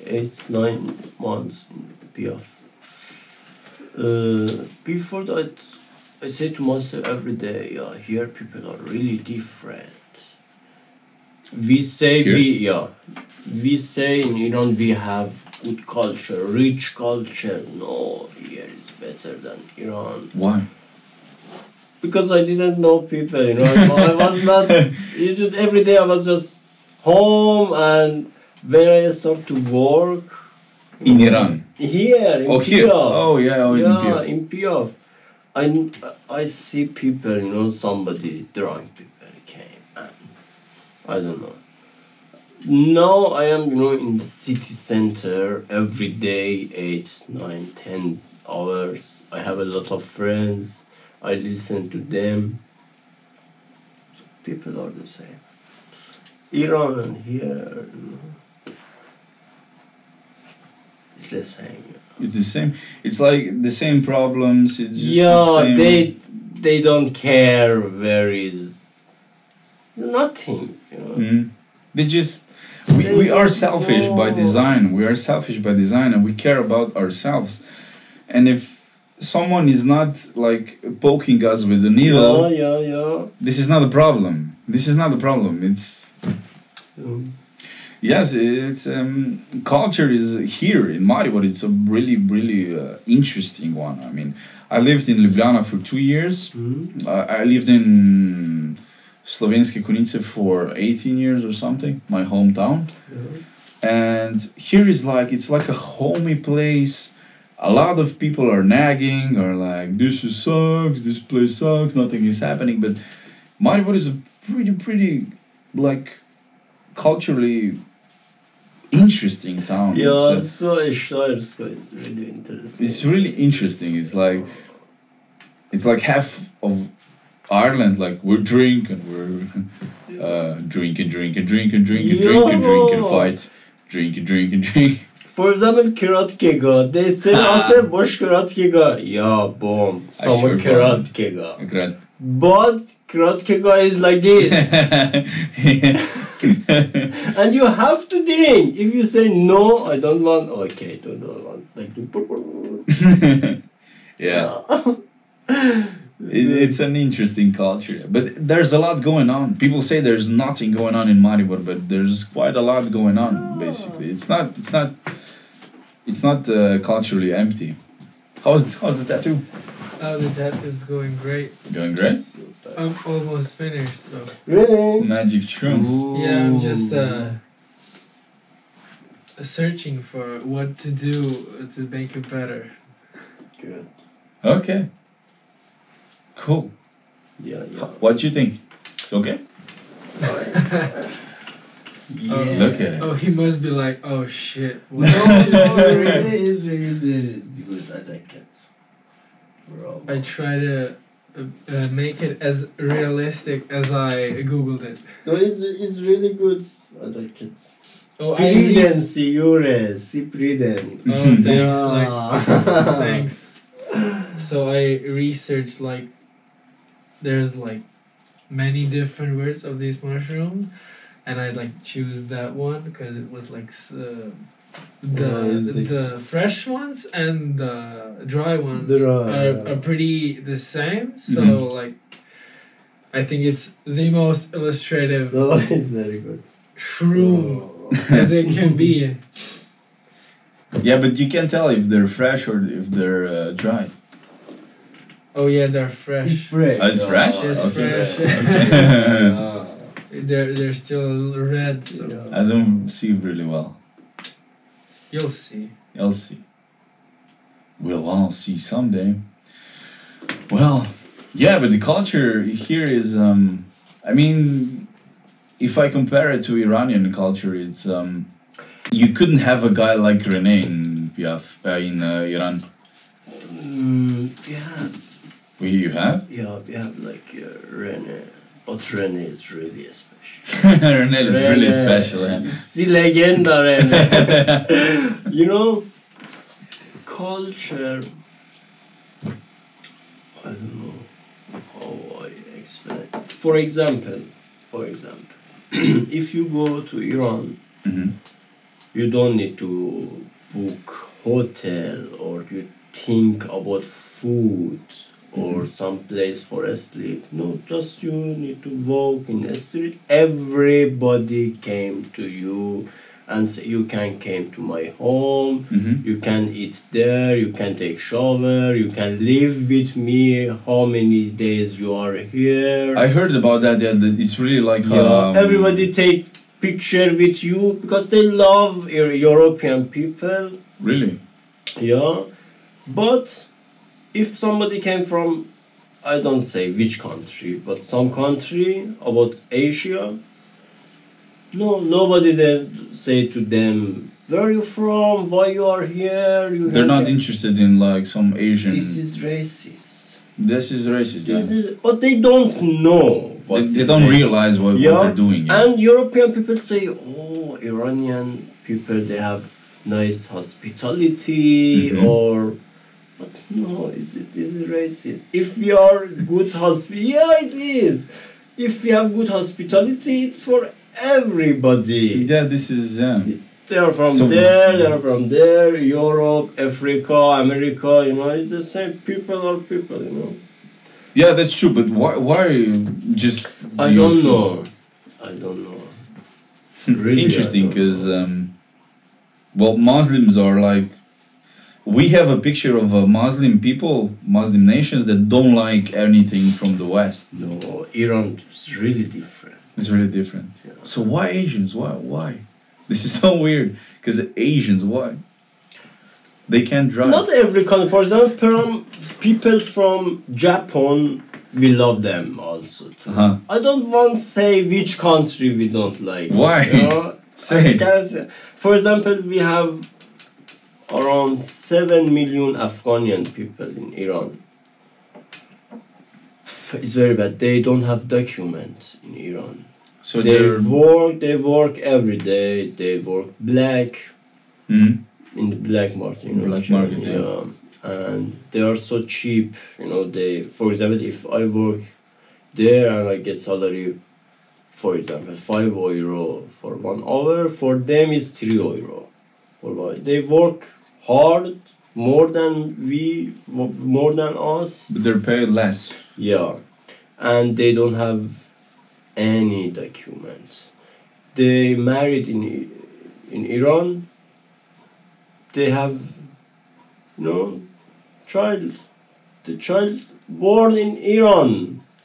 8-9 months in Piaf. Before that, I say to myself every day, here people are really different. We say in Iran we have good culture, rich culture. No, here is better than Iran. Why? Because I didn't know people, I was not, every day I was just home, and when I start to work... In Iran? Here, in Piaf. Here? Oh, yeah, in Piaf. I see people, somebody drunk people came, and I don't know. Now I am, in the city center every day, 8, 9, 10 hours. I have a lot of friends. I listen to them. People are the same. Iran and here, it's the same. It's the same. It's like the same problems. It's just the same. They don't care where is nothing. They just we are selfish by design. We are selfish by design, and we care about ourselves. And if someone is not like poking us with a needle, this is not a problem. This is not a problem. It's yes, it's culture is here in Maribor. It's a really interesting one. I mean, I lived in Ljubljana for 2 years. I lived in Slovenske Konjice for 18 years or something, my hometown. And here is like, it's like a homey place. A lot of people are nagging or like, this sucks, this place sucks, nothing is happening. But Maribor is a pretty like culturally interesting town. Yeah, so Steuersko is really interesting. It's really interesting. It's like half of Ireland. Like we're drinking, drinking, fight, drink. For example, Kiratkega. They say, "Ase bosh Kiratkega." Yeah, boom. Someone Kiratkega. But Kiratkega is like this. And you have to drink. If you say no, I don't want. Okay, don't want. Like yeah. It's an interesting culture, but there's a lot going on. People say there's nothing going on in Maribor, but there's quite a lot going on. Basically, it's not culturally empty. How's the tattoo? Oh, the tattoo is going great. Going great? I'm almost finished, so. Really? Magic shrooms. Yeah, I'm just searching for what to do to make it better. Good. Okay. Cool. Yeah. What do you think? It's okay? Yeah. Look at it. Oh, he must be like, oh shit. No, it really is good. I like it. Bro. I try to make it as realistic as I googled it. No, it's really good. I like it. Oh, Priden, signore, si priden. Oh, thanks. Yeah. Thanks. So I researched there's many different words of this mushroom, and I choose that one because it was the fresh ones and the dry ones are pretty the same. So I think it's the most illustrative. No, it's very good. Shroom as it can be. Yeah, but you can tell if they're fresh or if they're dry. Oh yeah, they're fresh. It's fresh. Oh, it's fresh? It's Okay. fresh. They're still red, so I don't see really well. you'll see. I'll see. We'll all see someday. Well, yeah, but the culture here is, I mean, if I compare it to Iranian culture, it's, you couldn't have a guy like Rene in Piaf, in Iran. Yeah. You have? Yeah, we have Rene. But Rene is really special. Rene is really special. Yeah. Si legenda Rene. You know, culture. I don't know how I explain it. For example, if you go to Iran, you don't need to book hotel or you think about food or some place for a sleep. No, just you need to walk in the street. Everybody came to you and say, you can came to my home, you can eat there, you can take shower, you can live with me, how many days you are here. I heard about that, yeah, it's really like... everybody take picture with you because they love European people. Really? Yeah, but if somebody came from, I don't say which country, but some country about Asia, no, nobody then say to them, where are you from, why you are here? They're not interested in some Asian... This is racist. This is racist, yeah. But they don't know what They don't realize what they're doing. Yeah. And European people say, oh, Iranian people, they have nice hospitality or... But no, it is racist. If we are good it is. If we have good hospitality, it's for everybody. Yeah, this is, They are from there, Europe, Africa, America, it's the same. People are people, Yeah, that's true, but why just... I don't know. Really, interesting, because, Muslims are we have a picture of Muslim people, Muslim nations that don't like anything from the West. No, Iran is really different. It's really different. Yeah. So why Asians? Why? This is so weird. Because Asians, why? They can't drive. Not every country. For example, people from Japan, we love them also too. I don't want to say which country we don't like. Why? Say For example, we have around 7 million Afghani people in Iran. It's very bad. They don't have documents in Iran. so They work every day. They work black Mm. in the black market. You know, Black market, yeah. And they are so cheap. You know, for example, if I work there and I get salary, for example, €5 for 1 hour, for them is €3. They work hard more than us. But they're paid less. Yeah, and they don't have any documents. They married in Iran. They have child. The child born in Iran.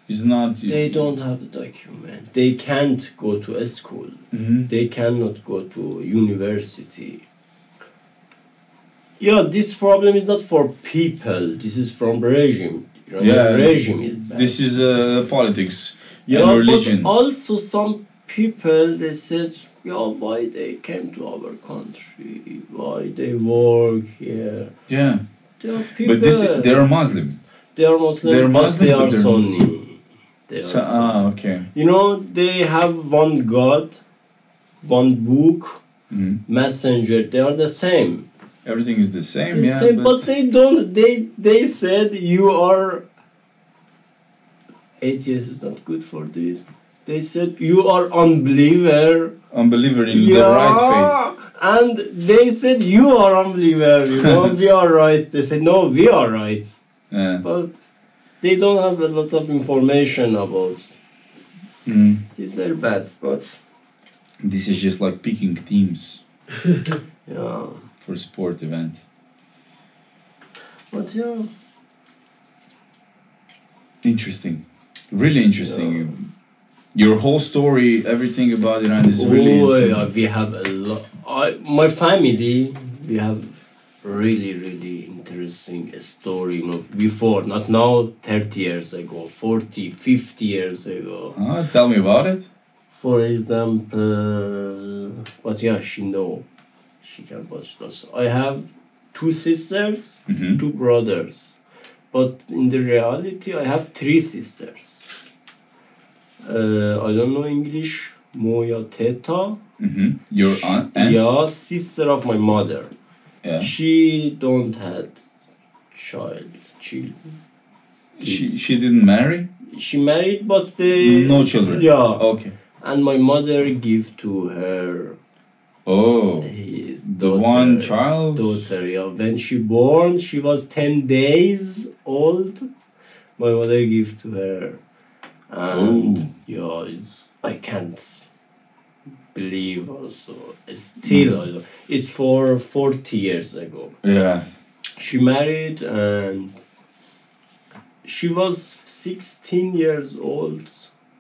It's not. They don't have a document. They can't go to a school. Mhm. They cannot go to university. Yeah, this problem is not for people. This is from regime. Regime is bad. This is politics Yeah, and religion. but also some people, they said, why they came to our country, why they work here. Yeah, They are people. but they are Muslim. They are Muslim, They're but Muslim, they but are they're- Sunni. They are So, Sunni. okay. They have one God, one book, Mhm. messenger. They are the same. Everything is the same. They Yeah, say, but they don't. They said you are. Atheist is not good for this. They said you are unbeliever. unbeliever in the right faith. And they said you are unbeliever. We are right. They said no, we are right. Yeah. But they don't have a lot of information about. Mm. It's very bad. But This is just like picking teams yeah. for sport event. But yeah. Interesting, really interesting. Your whole story, everything about Iran is really interesting. Yeah, we have a lot. My family, we have really, really interesting story. Before, not now, 30 years ago, 40, 50 years ago. Tell me about it. For example, but yeah, she can watch those. I have 2 sisters, Mhm. 2 brothers, but in the reality, I have 3 sisters. I don't know English. Moya Teta. Mm-hmm. Your aunt? Yeah, sister of my mother. Yeah. She don't had child. She didn't marry? She married, but they No children? Yeah. Okay. And my mother give to her Oh. his The one child? daughter. Yeah. When she born, she was 10 days old. My mother give to her. And I can't believe also. Still, it's for 40 years ago. Yeah. She married and she was 16 years old.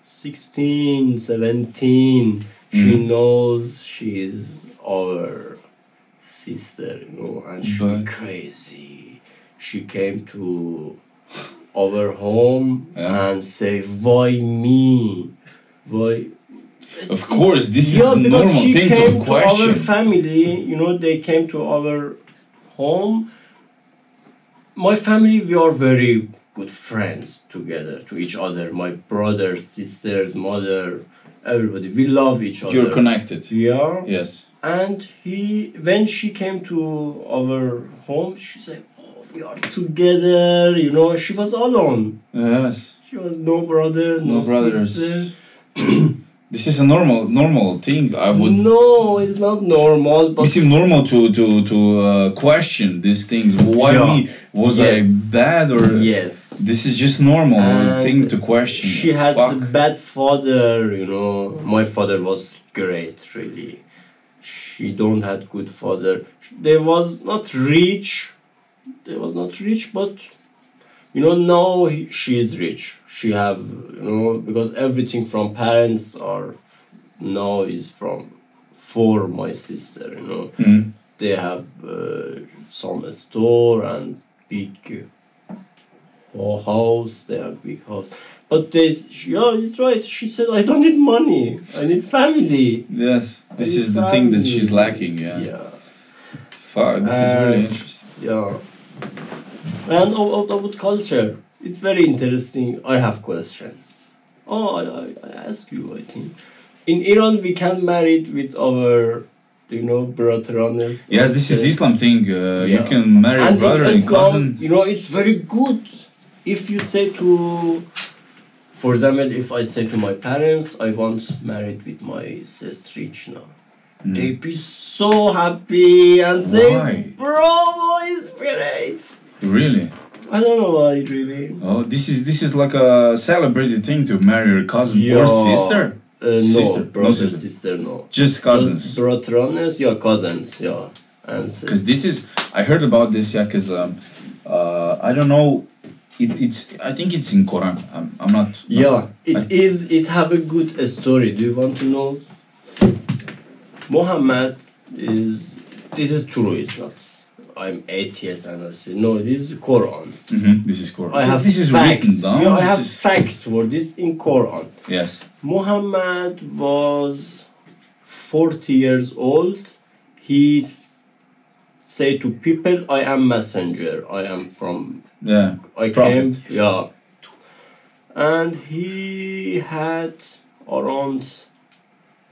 16, 17. She knows she is our sister, and she crazy. She came to our home and say, why me? Why? Of course, this is a because normal she thing came to question. our family, they came to our home. My family, we are very good friends together, to each other. My brothers, sisters, mother, everybody. We love each other. You're connected. Yeah. Yes. And when she came to our home, she said, we are together, she was alone. Yes. She was no brother, no brothers. sister. This is a normal thing. I would. No, it's not normal. But It's normal to question these things. Why me? Was I bad or? Yes. This is just normal And thing to question. She had Fuck. a bad father. My father was great, really. She don't had good father. They was not rich. But now she is rich. She have because everything from parents are now is for my sister. Mm. They have some store and big house. They have big house. But it's right. She said, I don't need money. I need family. Yes. This is the thing that she's lacking, yeah. Yeah. Fuck, this is really interesting. Yeah. And about culture, it's very interesting. I have question. Oh, I ask you, I think. In Iran, we can marry with our, brothers. Yes, this is Islam thing. You Yeah. can marry And brother in and Islam, cousin. it's very good. If you say to, for example, if I say to my parents, I want married with my sister now. They be so happy and say, Why? bro, it's great. Really? I don't know why, really. Oh, this is like a celebrated thing to marry your cousin or sister. No, Sister. brother, No sister. sister, no. Just cousins. Just brothers, yeah, cousins, yeah. And Because this is, I heard about this, yeah. Because I don't know, it's I think it's in Quran. I'm not. yeah, it is. It have a good story. Do you want to know? Muhammad is. This is true. It's not. I'm atheist and I say no. This is Quran. This is Quran. I have this is fact. written down. Yeah, I This have is- fact for this in Quran. Yes. Muhammad was 40 years old. He say to people, I am messenger. I am from. Yeah. I Prophet. came. Yeah. And he had around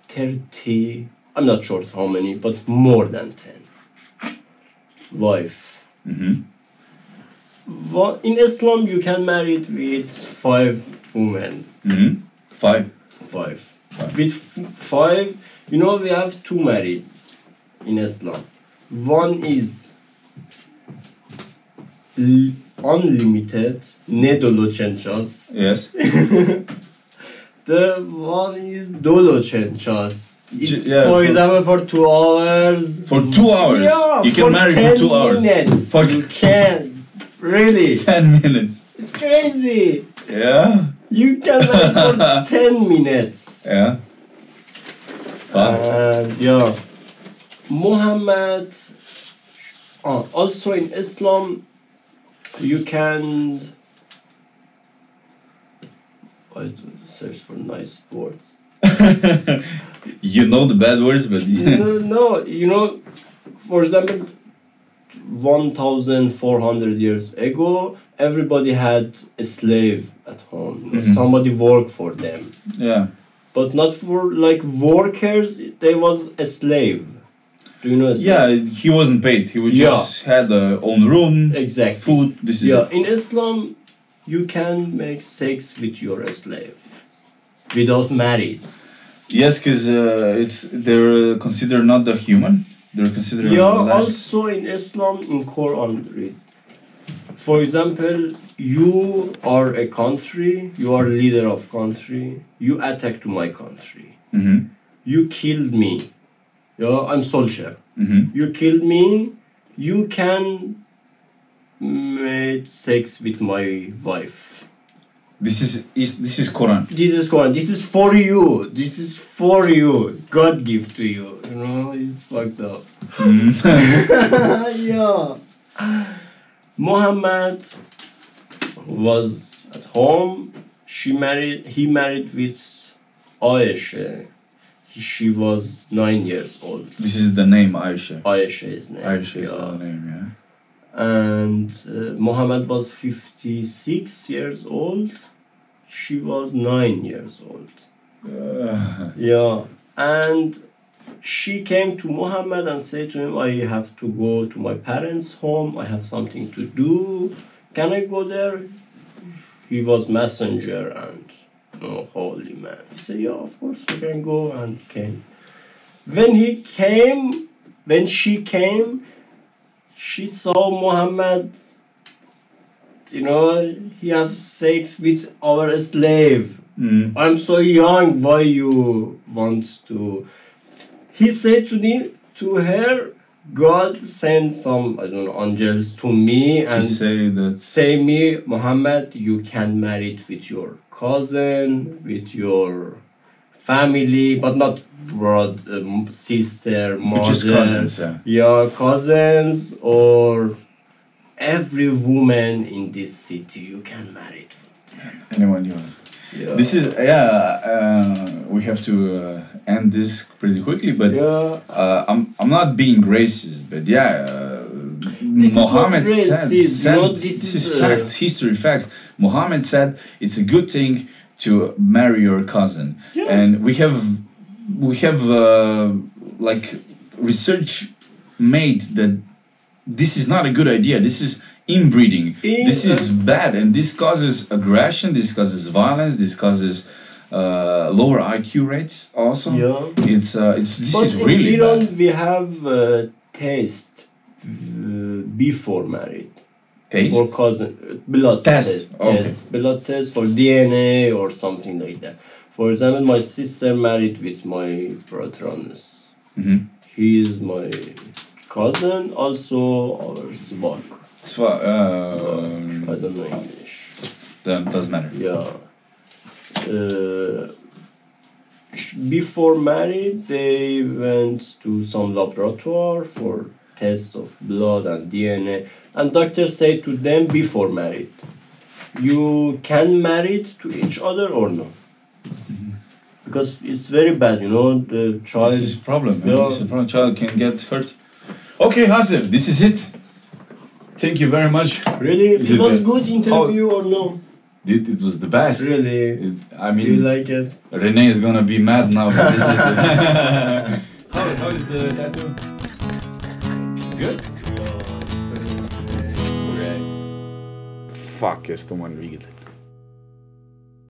30. I'm not sure how many, but more than 10 wife. In Islam, you can marry with 5 women. 5. 5. With 5, we have 2 married in Islam. One is unlimited, nedolocenchas. Yes. The one is dolocenchas. It's yeah, for example for 2 hours. For 2 hours. Yeah, You can for marry 10 for 2 hours. minutes. For You can. Really. 10 minutes. It's crazy. Yeah. You can marry for 10 minutes. Yeah. Fuck. And yeah. Muhammad. Also in Islam, you can. I search for nice words. You know the bad words, but No, for example, 1,400 years ago, everybody had a slave at home. Somebody worked for them. yeah. But not for like workers, they was a slave. Do you know a slave? Yeah, he wasn't paid. He was just had a own room, Exactly. food. This is it. In Islam, you can make sex with your slave without married. Yes, because they're considered not the human. They're considered less. Also in Islam, in Quran, read. For example, you are a country, you are leader of country, you attack to my country. You killed me. I'm soldier. You killed me, you can make sex with my wife. This is Quran. This is Quran. This is for you. This is for you. God give to you. It's fucked up. Yeah. Muhammad was at home. He married with Aisha. She was 9 years old. This is the name Aisha. Aisha is name. Aisha is the name, yeah. And Muhammad was 56 years old. She was 9 years old. Yeah. And she came to Muhammad and said to him, I have to go to my parents' home. I have something to do. Can I go there? He was messenger and holy man. He said, yeah, of course you can go, and came. When she came, she saw Muhammad, he has sex with our slave. I'm so young, why you want to? He said to her, God sent some, angels to me and say me, Muhammad, you can marry it with your cousin, with your family, but not sister, mother. Just cousins, yeah. Your cousins or every woman in this city, you can marry it. Anyone you want. Yeah. This is we have to end this pretty quickly, but I'm not being racist, but Mohammed said this is facts, history facts. Mohammed said it's a good thing to marry your cousin, and we have like research made that this is not a good idea. This is inbreeding. This is bad, and this causes aggression. This causes violence. This causes lower IQ rates. Also, this is really Iran, bad. we have taste before married. Taste? For cousin, blood test. Okay. Blood test for DNA or something like that. For example, my sister married with my brother. He is my cousin, also our svak. I don't know English. That doesn't matter. Yeah. Before married, they went to some laboratory for test of blood and DNA, and doctors say to them before married, you can marry to each other or no? Because it's very bad, you know, the child... This is a problem. This is a problem. Child can get hurt. Okay, Asef, this is it. Thank you very much. Really? It was good interview or no? It was the best. Really? I mean, do you like it? Renee is gonna be mad now. But this is how is the tattoo? Good? Fuck, este man vigile.